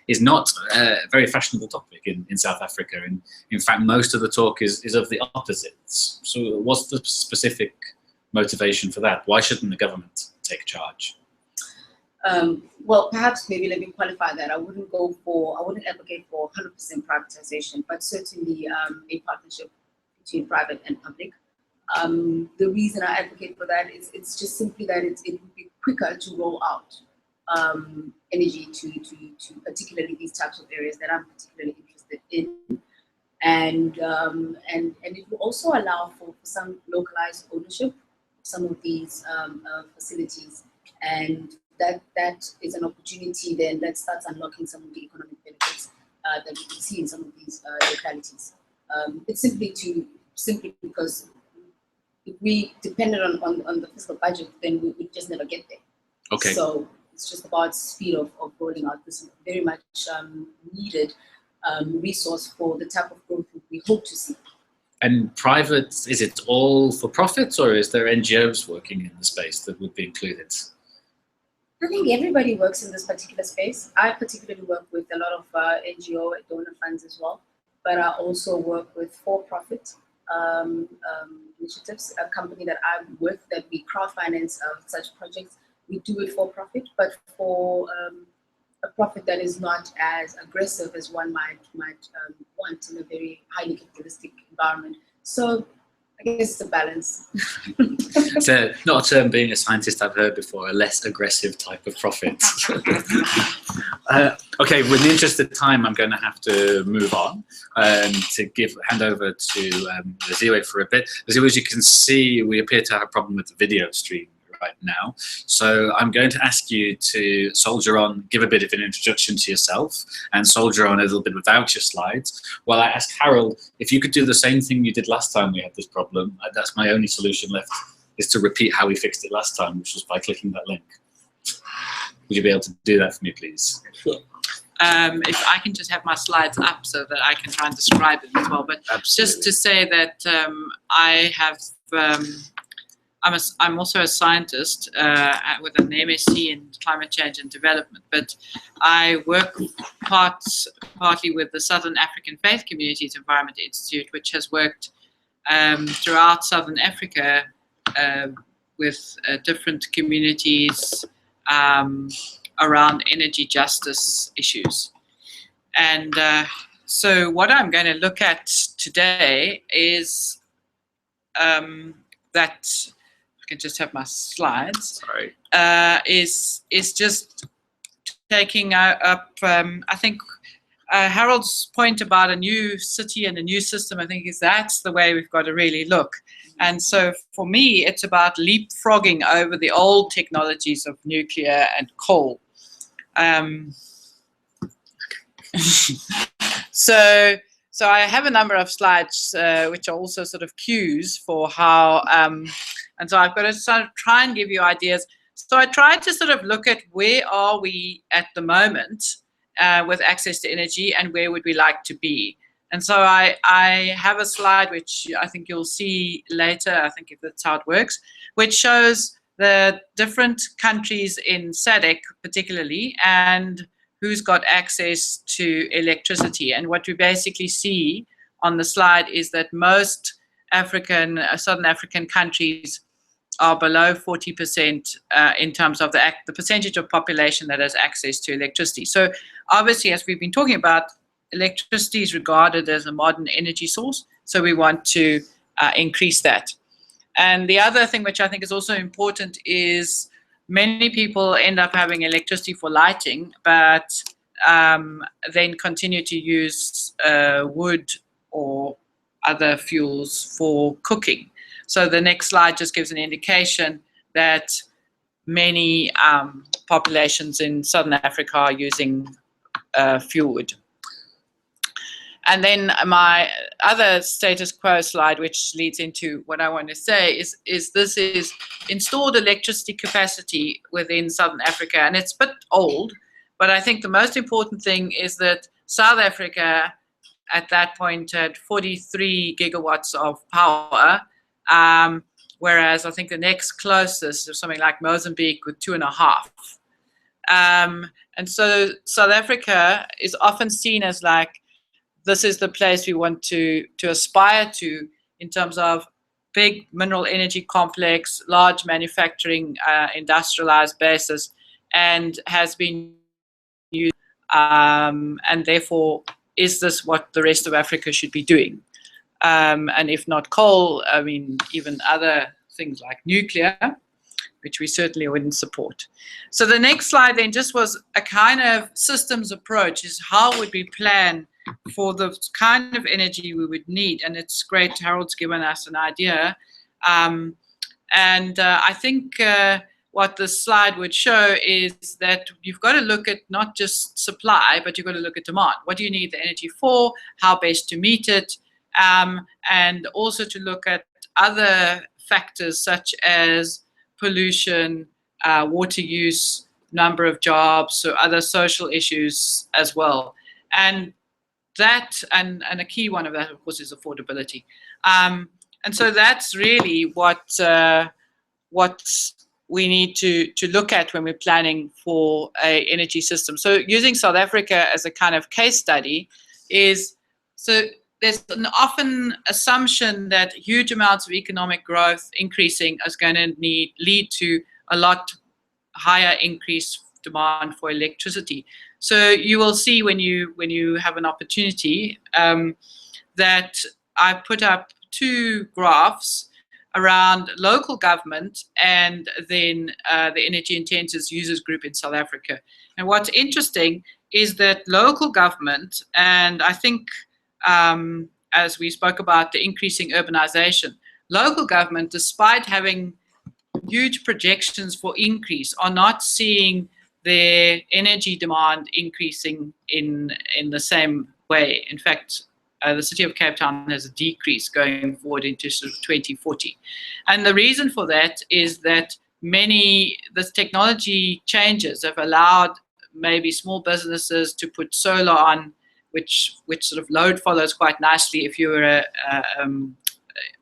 A: is not a very fashionable topic in South Africa. And in fact, most of the talk is of the opposites. So what's the specific motivation for that? Why shouldn't the government take charge?
D: Well, perhaps maybe let me qualify that. I wouldn't advocate for 100% privatization, but certainly a partnership between private and public. The reason I advocate for that is it's just simply that it would be quicker to roll out energy to particularly these types of areas that I'm particularly interested in, and it will also allow for some localized ownership of some of these facilities, and that is an opportunity then that starts unlocking some of the economic benefits that we can see in some of these localities. It's simply because if we depended on the fiscal budget, then we would just never get there.
A: Okay.
D: So it's just about speed of rolling out this very much needed resource for the type of growth we hope to see.
A: And private, is it all for profit, or is there NGOs working in the space that would be included?
D: I think everybody works in this particular space. I particularly work with a lot of NGO and donor funds as well, but I also work with for-profit initiatives. A company that I'm with, that we crowdfinance such projects. We do it for profit, but for a profit that is not as aggressive as one might want in a very highly capitalistic environment. So I guess it's a balance.
A: It's not a term, being a scientist, I've heard before, a less aggressive type of profit. Okay, with the interest of time, I'm going to have to move on to hand over to Lizz for a bit. Lizz, as you can see, we appear to have a problem with the video stream right now. So I'm going to ask you to soldier on, give a bit of an introduction to yourself, and soldier on a little bit without your slides, while I ask Harold if you could do the same thing you did last time we had this problem. That's my only solution left, is to repeat how we fixed it last time, which was by clicking that link. Would you be able to do that for me, please?
C: Sure.
E: If I can just have my slides up so that I can try and describe it as well. But
A: Absolutely.
E: just to say that I have, I'm also a scientist with an MSc in climate change and development, but I work partly with the Southern African Faith Communities Environment Institute, which has worked throughout Southern Africa with different communities around energy justice issues. And so what I'm going to look at today is that, I can just have my slides.
A: Sorry.
E: Is just taking up, I think, Harold's point about a new city and a new system. I think that's the way we've got to really look. And so for me, it's about leapfrogging over the old technologies of nuclear and coal. So I have a number of slides which are also sort of cues for how, and so I've got to sort of try and give you ideas. So I tried to sort of look at where are we at the moment with access to energy and where would we like to be. And so I have a slide which I think you'll see later, I think if that's how it works, which shows the different countries in SADC particularly and who's got access to electricity. And what we basically see on the slide is that most Southern African countries are below 40% in terms of the percentage of population that has access to electricity. So obviously, as we've been talking about, electricity is regarded as a modern energy source, so we want to increase that. And the other thing which I think is also important is many people end up having electricity for lighting, but then continue to use wood or other fuels for cooking. So the next slide just gives an indication that many populations in Southern Africa are using fuel wood. And then my other status quo slide, which leads into what I want to say, is this is installed electricity capacity within Southern Africa. And it's a bit old, but I think the most important thing is that South Africa at that point had 43 gigawatts of power, whereas I think the next closest is something like Mozambique with 2.5. And so South Africa is often seen as like, this is the place we want to aspire to in terms of big mineral energy complex, large manufacturing, industrialized bases, and has been used, and therefore, is this what the rest of Africa should be doing? And if not coal, I mean, even other things like nuclear, which we certainly wouldn't support. So the next slide then just was a kind of systems approach, is how would we plan for the kind of energy we would need. And it's great Harold's given us an idea. I think what this slide would show is that you've got to look at not just supply, but you've got to look at demand. What do you need the energy for? How best to meet it? And also to look at other factors such as pollution, water use, number of jobs, so other social issues as well. And that, and a key one of that, of course, is affordability. And so that's really what we need to look at when we're planning for an energy system. So using South Africa as a kind of case study is, so there's an often assumption that huge amounts of economic growth increasing is going to lead to a lot higher increased demand for electricity. So you will see when you have an opportunity that I put up two graphs around local government and then the energy intensive users group in South Africa. And what's interesting is that local government, and I think as we spoke about the increasing urbanization, local government, despite having huge projections for increase, are not seeing their energy demand increasing in the same way. In fact, the city of Cape Town has a decrease going forward into sort of 2040. And the reason for that is that the technology changes have allowed maybe small businesses to put solar on, which sort of load follows quite nicely if you were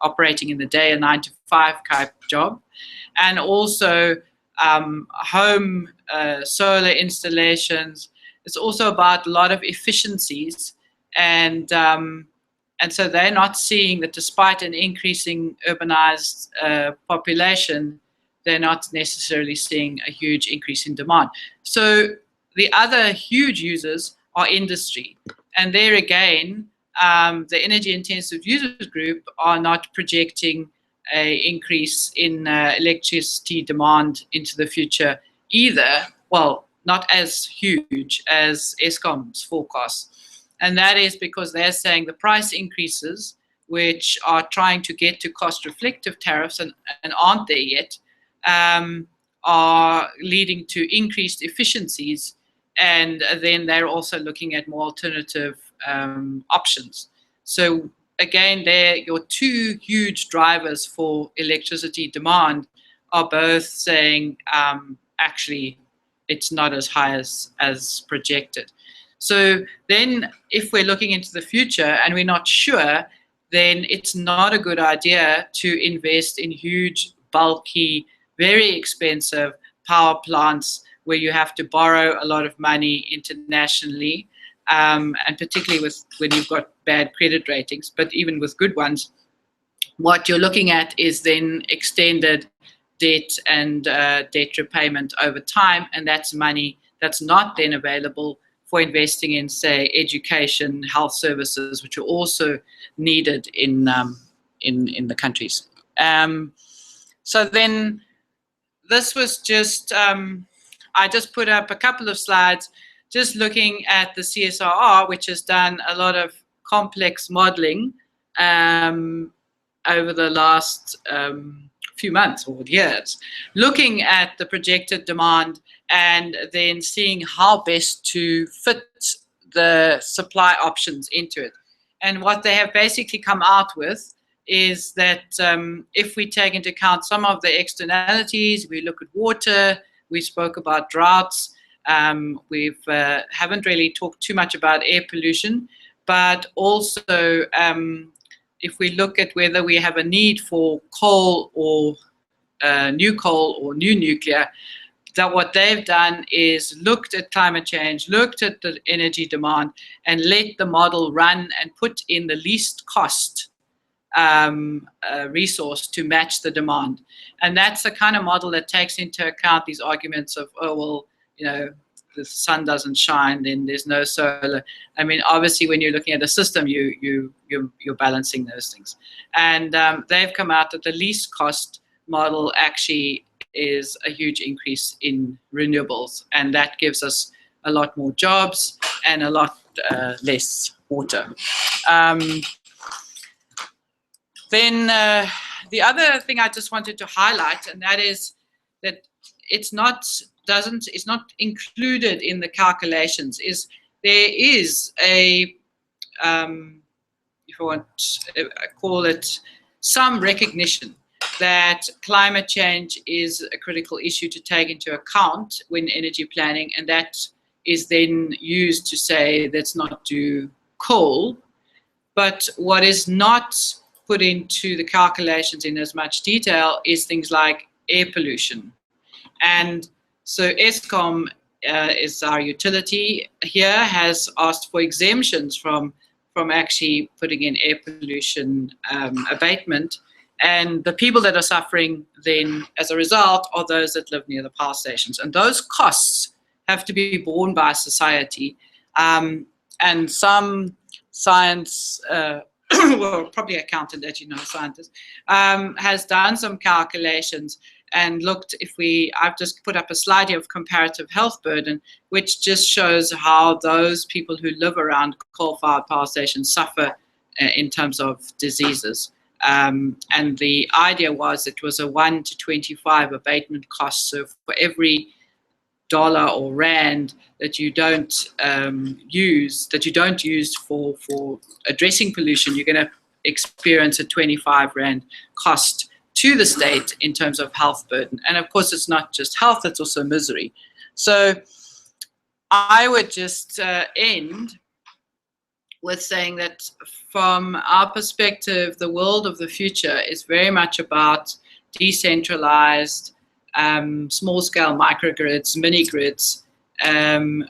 E: operating in the day, a 9-to-5 type job. And also home solar installations. It's also about a lot of efficiencies, and so they're not seeing that despite an increasing urbanized population, they're not necessarily seeing a huge increase in demand. So the other huge users are industry, and there again, the energy intensive users group are not projecting an increase in electricity demand into the future either. Well, not as huge as Eskom's forecast. And that is because they're saying the price increases, which are trying to get to cost reflective tariffs and aren't there yet, are leading to increased efficiencies. And then they're also looking at more alternative options. So again, there, your two huge drivers for electricity demand are both saying, actually, it's not as high as projected. So then if we're looking into the future and we're not sure, then it's not a good idea to invest in huge, bulky, very expensive power plants where you have to borrow a lot of money internationally, and particularly when you've got bad credit ratings, but even with good ones, what you're looking at is then extended debt and debt repayment over time, and that's money that's not then available for investing in, say, education, health services, which are also needed in the countries. So then this was just, I just put up a couple of slides just looking at the CSRR, which has done a lot of complex modeling over the last few months or years, looking at the projected demand and then seeing how best to fit the supply options into it. And what they have basically come out with is that if we take into account some of the externalities, we look at water, we spoke about droughts, we haven't really talked too much about air pollution, but also if we look at whether we have a need for coal or new nuclear, what they've done is looked at climate change, looked at the energy demand, and let the model run and put in the least cost resource to match the demand. And that's the kind of model that takes into account these arguments of, oh, well, you know, the sun doesn't shine, then there's no solar. I mean, obviously, when you're looking at a system, you're balancing those things. And they've come out that the least cost model actually is a huge increase in renewables, and that gives us a lot more jobs and a lot less water. Then the other thing I just wanted to highlight, and that is that it's not included in the calculations, is there is a if you want to call it, some recognition that climate change is a critical issue to take into account when energy planning, and that is then used to say let's not do coal. But what is not put into the calculations in as much detail is things like air pollution. And so Eskom is our utility here, has asked for exemptions from actually putting in air pollution abatement. And the people that are suffering then as a result are those that live near the power stations. And those costs have to be borne by society. And some science, well, probably accountant, as you know, scientist, has done some calculations and looked, I've just put up a slide here of comparative health burden, which just shows how those people who live around coal-fired power stations suffer in terms of diseases. And the idea was it was a 1 to 25 abatement cost. So for every dollar or rand that you don't use for addressing pollution, you're going to experience a 25 rand cost to the state in terms of health burden. And of course, it's not just health, it's also misery. So I would just end with saying that from our perspective, the world of the future is very much about decentralized, small-scale microgrids, mini-grids, and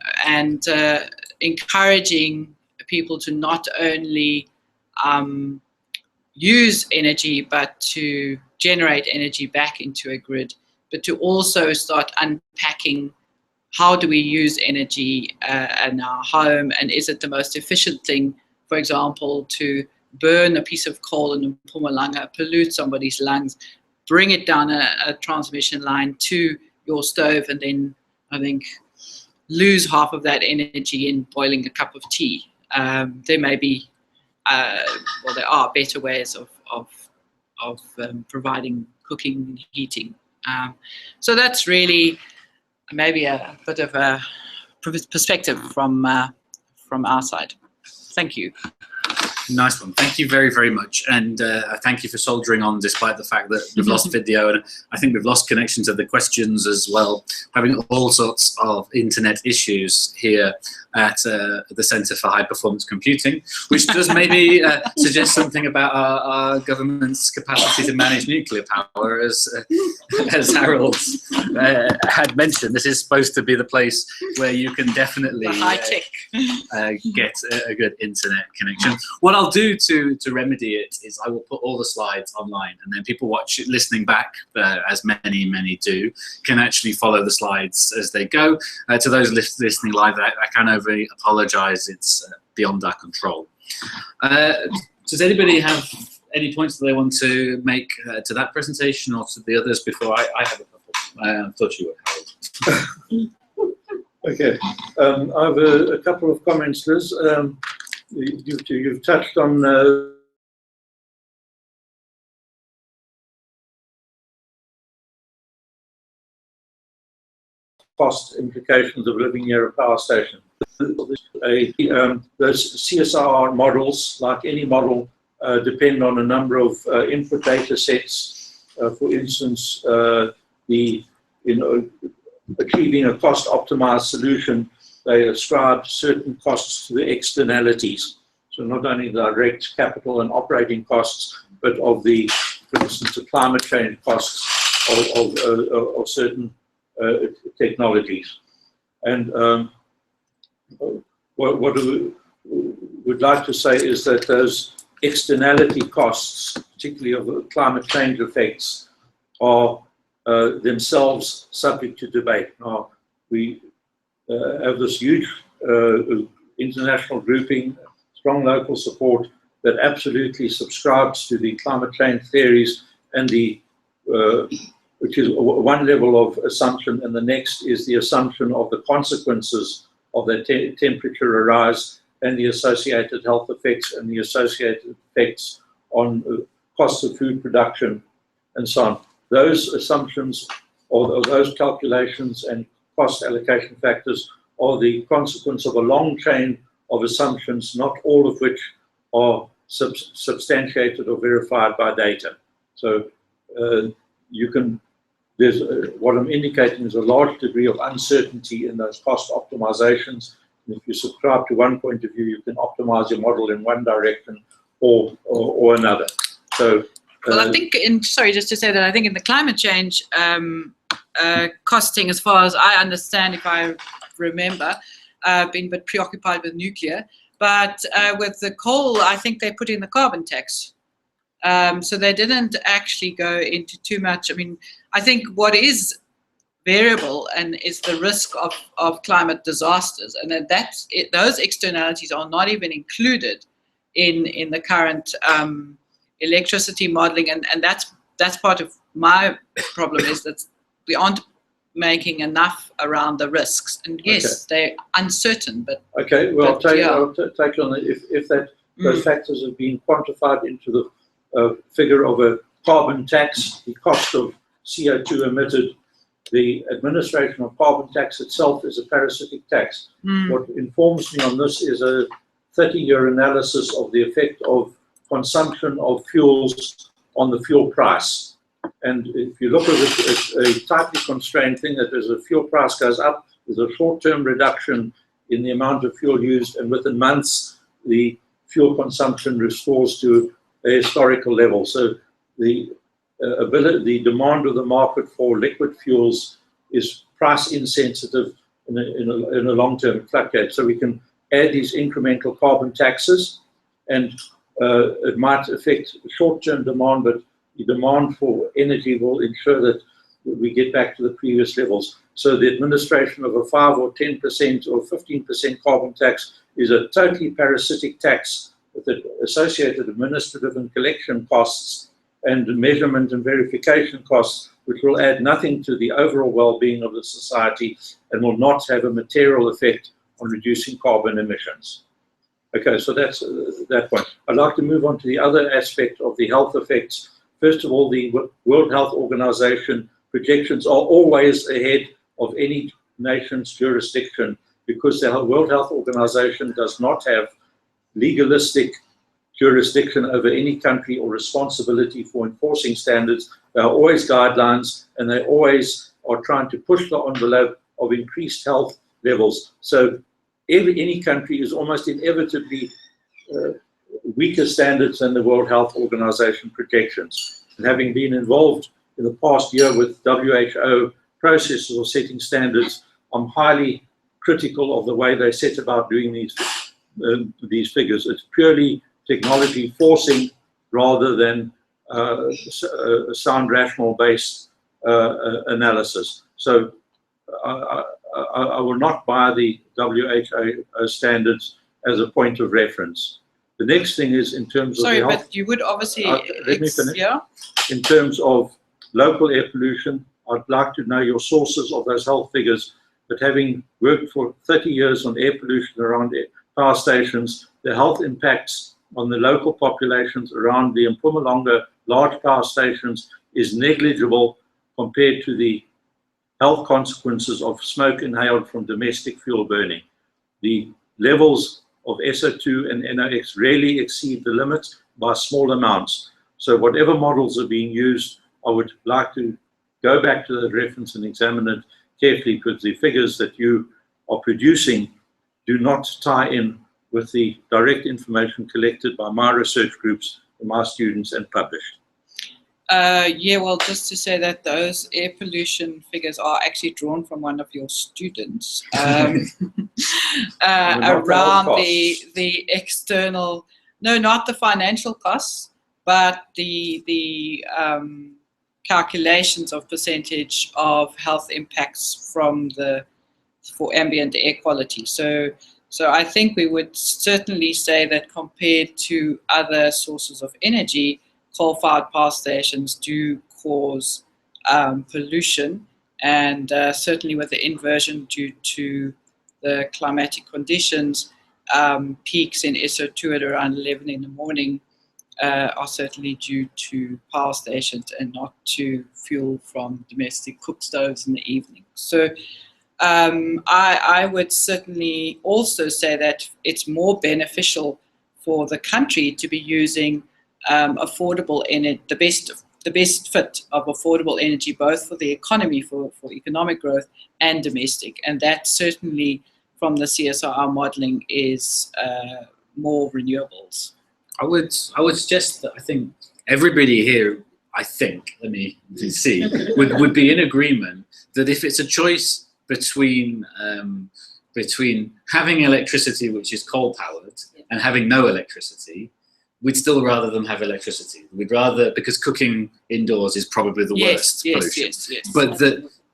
E: encouraging people to not only use energy, but to generate energy back into a grid, but to also start unpacking how do we use energy in our home, and is it the most efficient thing, for example, to burn a piece of coal in Mpumalanga, pollute somebody's lungs, bring it down a transmission line to your stove, and then I think lose half of that energy in boiling a cup of tea. There may be, well, there are better ways of providing cooking and heating. So that's really maybe a bit of a perspective from our side. Thank you.
A: Nice one. Thank you very, very much. And thank you for soldiering on despite the fact that we've lost video, and I think we've lost connection to the questions as well, having all sorts of internet issues here at the Centre for High Performance Computing, which does maybe suggest something about our government's capacity to manage nuclear power. As Harold had mentioned, this is supposed to be the place where you can definitely get a good internet connection. What I'll do to remedy it is I will put all the slides online, and then people listening back, as many do, can actually follow the slides as they go. To those listening live, I can overly apologise, it's beyond our control. Does anybody have any points that they want to make to that presentation or to the others before I have a couple? I thought you would, Harold.
C: Okay, I have a couple of comments, Liz. You've touched on cost implications of living near a power station. Those CSR models, like any model, depend on a number of input data sets. For instance, achieving a cost-optimized solution, they ascribe certain costs to the externalities. So not only the direct capital and operating costs, but of the, for instance, the climate change costs of certain technologies. And what we would like to say is that those externality costs, particularly of climate change effects, are themselves subject to debate. Now, we have this huge international grouping, strong local support that absolutely subscribes to the climate change theories, and the which is one level of assumption, and the next is the assumption of the consequences of the temperature rise and the associated health effects and the associated effects on cost of food production and so on. Those assumptions or those calculations and cost allocation factors are the consequence of a long chain of assumptions, not all of which are substantiated or verified by data. So you can, there's what I'm indicating is a large degree of uncertainty in those cost optimizations. And if you subscribe to one point of view, you can optimize your model in one direction or another. So
E: well, I think, sorry, just to say that I think in the climate change costing, as far as I understand, if I remember, been a bit preoccupied with nuclear, but with the coal, I think they put in the carbon tax. So they didn't actually go into too much. I mean, I think what is variable and is the risk of climate disasters, and that's it, those externalities are not even included in the current electricity modeling, and that's part of my problem, is that we aren't making enough around the risks. And yes, they're uncertain, but
C: okay. Well, I'll take on if that those factors have been quantified into the figure of a carbon tax, the cost of CO2 emitted. The administration of carbon tax itself is a parasitic tax. What informs me on this is a 30-year analysis of the effect of consumption of fuels on the fuel price. And if you look at it, it's a tightly constrained thing that as the fuel price goes up, there's a short-term reduction in the amount of fuel used, and within months, the fuel consumption restores to a historical level. So the demand of the market for liquid fuels is price insensitive in a long-term fluctuate. So we can add these incremental carbon taxes, and it might affect short-term demand, but the demand for energy will ensure that we get back to the previous levels. So the administration of a 5 or 10% or 15% carbon tax is a totally parasitic tax with the associated administrative and collection costs and measurement and verification costs, which will add nothing to the overall well-being of the society and will not have a material effect on reducing carbon emissions. Okay, so that's that point. I'd like to move on to the other aspect of the health effects. First of all, the World Health Organization projections are always ahead of any nation's jurisdiction, because the World Health Organization does not have legalistic jurisdiction over any country or responsibility for enforcing standards. There are always guidelines, and they always are trying to push the envelope of increased health levels. So any country is almost inevitably weaker standards than the World Health Organization projections. And having been involved in the past year with WHO processes of setting standards, I'm highly critical of the way they set about doing these figures. It's purely technology forcing rather than sound rational based analysis. So I will not buy the WHO standards as a point of reference. The next thing is in terms of
E: sorry,
C: the health,
E: but you would obviously
C: let me finish.
E: Yeah.
C: In terms of local air pollution, I'd like to know your sources of those health figures. But having worked for 30 years on air pollution around power stations, the health impacts on the local populations around the Mpumalanga large power stations is negligible compared to the health consequences of smoke inhaled from domestic fuel burning. The levels of SO2 and NOx rarely exceed the limit by small amounts. So whatever models are being used, I would like to go back to the reference and examine it carefully, because the figures that you are producing do not tie in with the direct information collected by my research groups and my students and published.
E: Yeah, well, just to say that those air pollution figures are actually drawn from one of your students around the external, no, not the financial costs, but the calculations of percentage of health impacts for ambient air quality. So I think we would certainly say that compared to other sources of energy, coal-fired power stations do cause pollution, and certainly with the inversion due to the climatic conditions, peaks in SO2 at around 11 in the morning are certainly due to power stations and not to fuel from domestic cook stoves in the evening. So I would certainly also say that it's more beneficial for the country to be using affordable energy, the best fit of affordable energy, both for the economy, for economic growth, and domestic. And that certainly, from the CSIR modelling, is more renewables.
A: I would suggest that I think everybody here, let me see, would be in agreement that if it's a choice between having electricity which is coal powered and having no electricity, we'd still rather them have electricity. We'd rather, because cooking indoors is probably the worst pollution. Yes.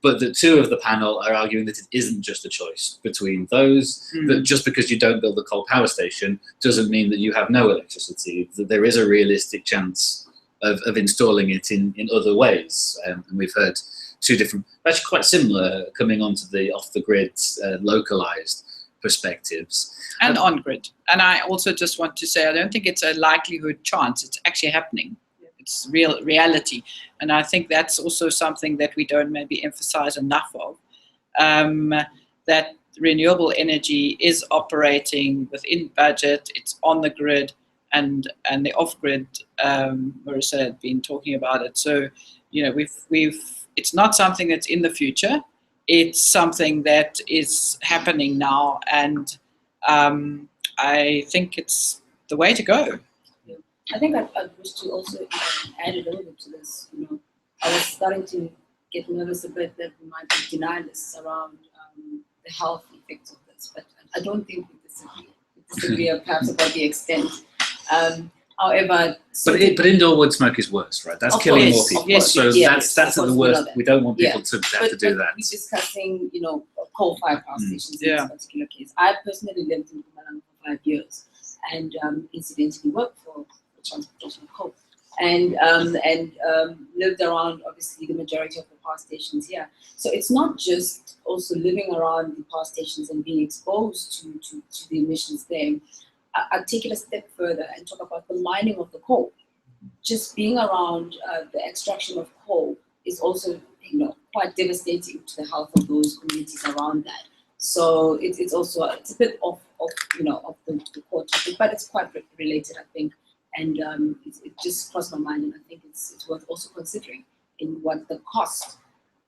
A: But the two of the panel are arguing that it isn't just a choice between those, that just because you don't build a coal power station doesn't mean that you have no electricity, that there is a realistic chance of installing it in other ways. And we've heard two different, actually quite similar, coming onto the off-the-grid, localized perspectives.
E: And on-grid. And I also just want to say, I don't think it's a likelihood chance, it's actually happening. It's reality. And I think that's also something that we don't maybe emphasize enough of, that renewable energy is operating within budget, it's on the grid, and the off-grid, Marissa had been talking about it. So, you know, it's not something that's in the future, it's something that is happening now, and I think it's the way to go.
D: I think I'd wish to also add a little bit to this. You know, I was starting to get nervous a bit that we might be denialists around the health effects of this, but I don't think we disagree. We disagree perhaps about the extent. However,
A: but indoor wood smoke is worse, right? That's killing more people.
D: Yes,
A: so that's the worst. We don't want people to have to do that.
D: We're discussing, you know, coal-fired power stations in this particular case. I personally lived in Mpumalanga for 5 years, and incidentally worked for transportation of coal, and lived around obviously the majority of the power stations here. So it's not just also living around the power stations and being exposed to the emissions there. I'll take it a step further and talk about the mining of the coal. Just being around the extraction of coal is also, you know, quite devastating to the health of those communities around that. So it's also a bit off you know, of the core topic, but it's quite related, I think. And it just crossed my mind, and I think it's worth also considering in what the cost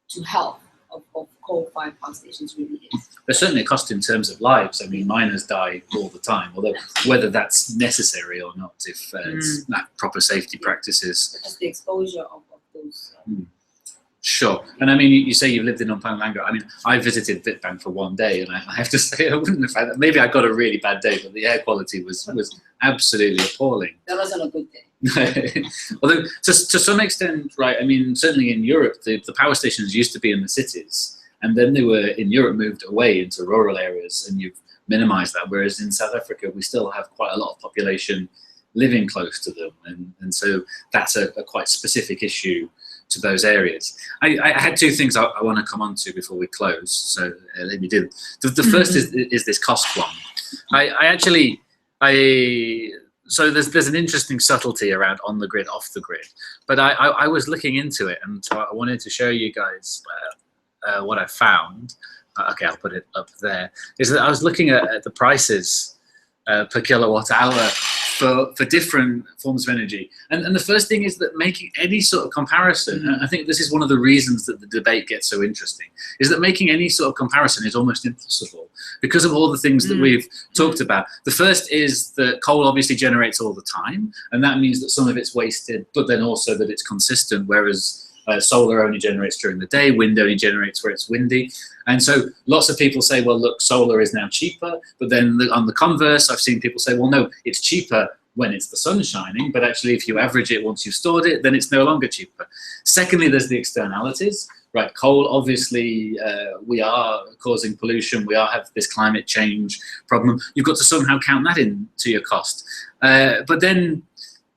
D: to health of coal-fired power stations really is.
A: There's certainly a cost in terms of lives. I mean, miners die all the time, although whether that's necessary or not, if it's not proper safety practices.
D: Just the exposure of those.
A: Sure. And I mean, you say you've lived in Mpumalanga. I mean, I visited Witbank for 1 day, and I have to say, I wouldn't have had that. Maybe I got a really bad day, but the air quality was absolutely appalling.
D: That wasn't a good day.
A: Although, to some extent, right, I mean, certainly in Europe, the power stations used to be in the cities, and then they were, in Europe, moved away into rural areas, and you've minimized that, whereas in South Africa, we still have quite a lot of population living close to them, and so that's a quite specific issue to those areas. I had two things I want to come on to before we close, so let me do. The first is this cost one. So there's an interesting subtlety around on the grid, off the grid, but I was looking into it, and so I wanted to show you guys what I found. Okay, I'll put it up there. Is that I was looking at the prices per kilowatt hour for different forms of energy. And the first thing is that making any sort of comparison, and I think this is one of the reasons that the debate gets so interesting, is that making any sort of comparison is almost impossible because of all the things that we've talked about. The first is that coal obviously generates all the time, and that means that some of it's wasted, but then also that it's consistent, whereas solar only generates during the day, wind only generates where it's windy. And so lots of people say, well, look, solar is now cheaper. But then on the converse, I've seen people say, well, no, it's cheaper when it's the sun shining. But actually, if you average it once you've stored it, then it's no longer cheaper. Secondly, there's the externalities. Right, coal, obviously, we are causing pollution. We have this climate change problem. You've got to somehow count that into your cost. But then,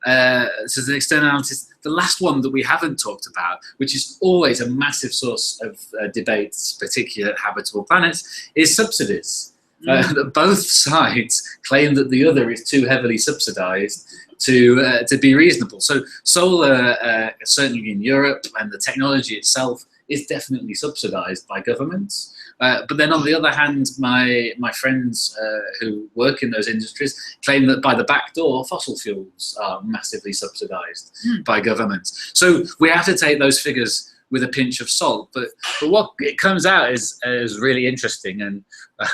A: so the externalities, the last one that we haven't talked about, which is always a massive source of debates, particularly at habitable planets, is subsidies. That both sides claim that the other is too heavily subsidized to be reasonable. So solar, certainly in Europe, and the technology itself is definitely subsidized by governments. But then on the other hand, my friends who work in those industries claim that by the back door, fossil fuels are massively subsidized by governments. So we have to take those figures with a pinch of salt. But what it comes out is really interesting, and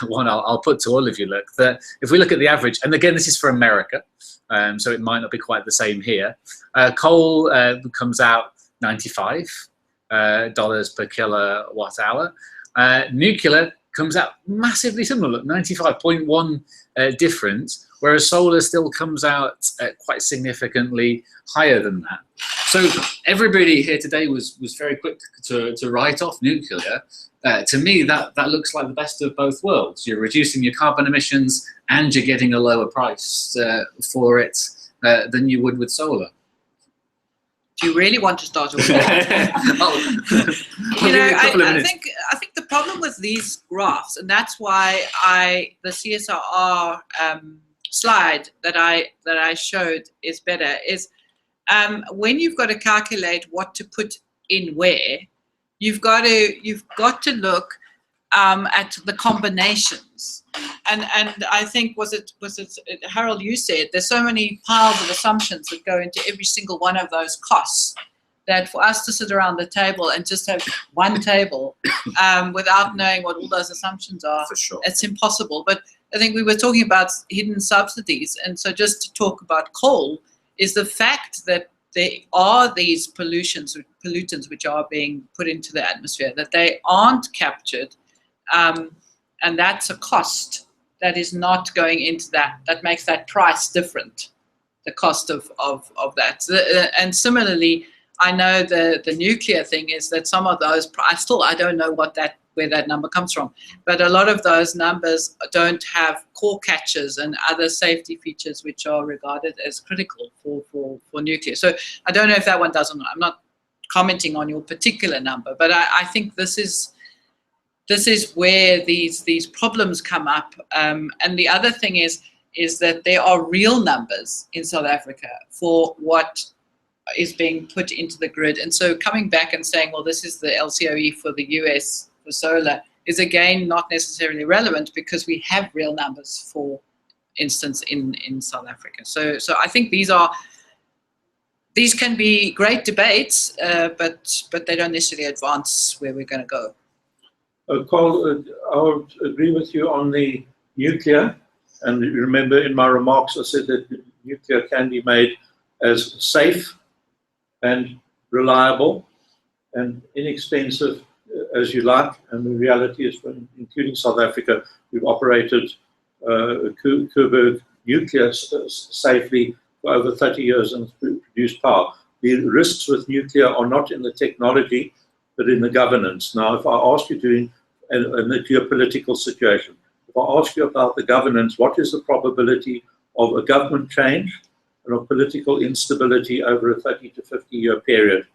A: one I'll put to all of you, look, that if we look at the average, and again, this is for America, so it might not be quite the same here. Coal comes out $95 per kilowatt hour. Nuclear comes out massively similar, look, 95.1 difference, whereas solar still comes out quite significantly higher than that. So everybody here today was very quick to write off nuclear. To me, that looks like the best of both worlds. You're reducing your carbon emissions and you're getting a lower price for it than you would with solar.
E: Do you really want to start with that? I think the problem with these graphs, and that's why the CSRR slide that I showed is better, is when you've got to calculate what to put in where, you've got to look at the combinations. And I think was it Harold, you said there's so many piles of assumptions that go into every single one of those costs that for us to sit around the table and just have one table without knowing what all those assumptions are,
A: for sure,
E: it's impossible. But I think we were talking about hidden subsidies, and so just to talk about coal is the fact that there are these pollutants which are being put into the atmosphere, that they aren't captured. And that's a cost that is not going into that. That makes that price different, the cost of that. And similarly, I know the nuclear thing is that some of those, I don't know where that number comes from, but a lot of those numbers don't have core catches and other safety features which are regarded as critical for nuclear. So I don't know if that one does or not. I'm not commenting on your particular number, but I think this is where these problems come up. And the other thing is that there are real numbers in South Africa for what is being put into the grid. And so coming back and saying, well, this is the LCOE for the US for solar is again not necessarily relevant because we have real numbers, for instance, in South Africa. So I think these can be great debates, but they don't necessarily advance where we're going to go.
C: Carl, I would agree with you on the nuclear. And remember, in my remarks, I said that nuclear can be made as safe and reliable and inexpensive as you like. And the reality is, including South Africa, we've operated Coburg nuclear safely for over 30 years and produced power. The risks with nuclear are not in the technology, but in the governance. Now, if I ask you in the geopolitical situation, if I ask you about the governance, what is the probability of a government change and of political instability over a 30 to 50-year period?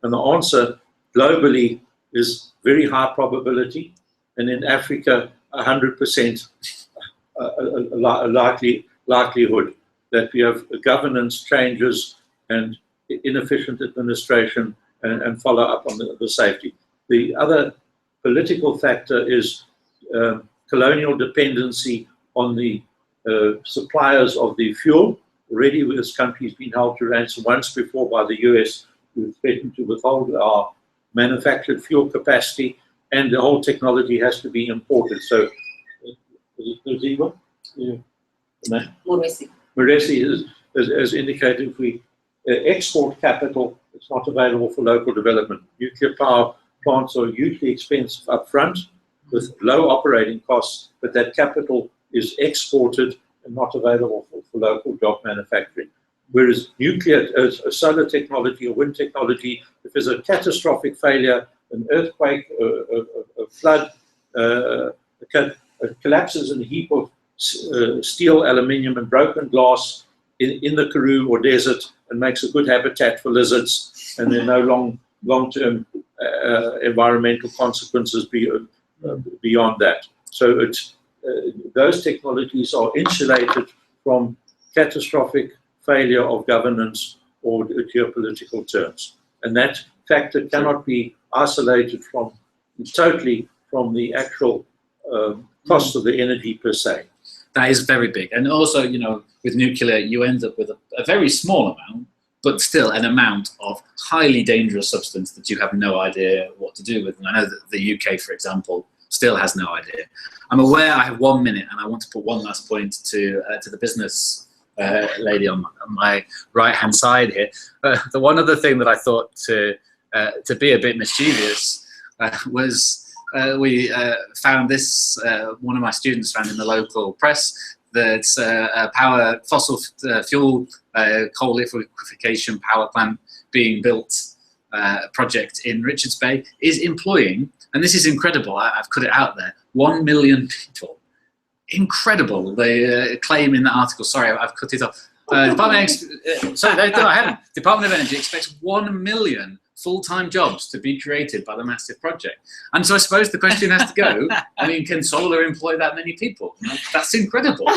C: And the answer globally is very high probability, and in Africa, 100% likelihood that we have governance changes and inefficient administration and follow up on the safety. The other political factor is colonial dependency on the suppliers of the fuel, Already this country has been held to ransom once before by the US, who threatened to withhold our manufactured fuel capacity, and the whole technology has to be imported. So, Morwesi has indicated if we export capital, it's not available for local development. Nuclear power plants are hugely expensive upfront with low operating costs, but that capital is exported and not available for local job manufacturing. Whereas nuclear, solar technology or wind technology, if there's a catastrophic failure, an earthquake, a flood, collapses in a heap of steel, aluminium, and broken glass in the Karoo or desert, and makes a good habitat for lizards, and there are no long-term environmental consequences beyond that. So it's those technologies are insulated from catastrophic failure of governance or geopolitical terms, and that factor cannot be isolated totally from the actual cost of the energy per se.
A: That is very big, and also, you know, with nuclear, you end up with a very small amount, but still an amount of highly dangerous substance that you have no idea what to do with. And I know that the UK, for example, still has no idea. I'm aware I have 1 minute, and I want to put one last point to the business lady on my right-hand side here. The one other thing that I thought to be a bit mischievous was we found this, one of my students found in the local press, that a fossil fuel coal liquefaction power plant being built project in Richards Bay is employing, and this is incredible, I've cut it out there, 1 million people. Incredible, they claim in the article. Sorry, I've cut it off. Department of Energy expects 1 million full-time jobs to be created by the massive project. And so I suppose the question has to go, I mean, can solar employ that many people? That's incredible.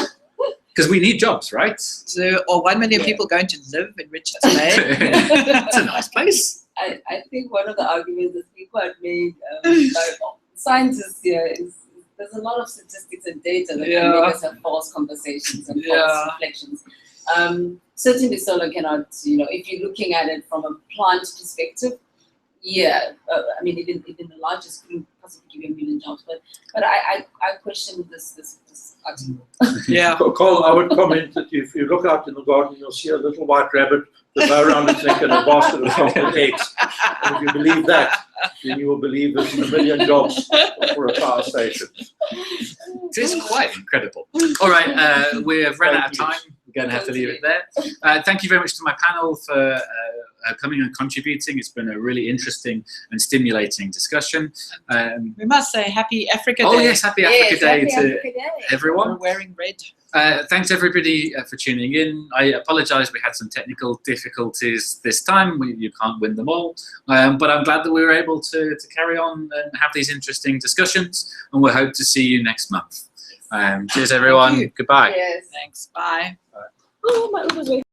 A: Because we need jobs, right?
E: So, are 1 million people going to live in Richards Bay?
A: It's a nice place.
D: I think one of the arguments that people have made by scientists here is there's a lot of statistics and data that can make us have false conversations and false reflections. Certainly solar cannot, you know, if you're looking at it from a plant perspective, I mean, even the largest couldn't possibly give you 1 million jobs, but I question this article.
E: Yeah.
C: Carl, I would comment that if you look out in the garden, you'll see a little white rabbit with no around its neck and a basket of chocolate eggs. And if you believe that, then you will believe there's 1 million jobs for a power station.
A: It is quite incredible. All right, we have run out of time. We're going to have to leave it there. Thank you very much to my panel for coming and contributing. It's been a really interesting and stimulating discussion.
E: We must say Happy Africa Day.
A: Oh yes, Happy Africa Day to
D: Africa Day.
A: everyone.
E: We're wearing red.
A: Thanks everybody for tuning in. I apologise, we had some technical difficulties this time. You can't win them all, but I'm glad that we were able to carry on and have these interesting discussions, and we hope to see you next month. Cheers everyone. Goodbye.
D: Yes.
E: Thanks. Bye.
D: Oh, my Uber's waiting.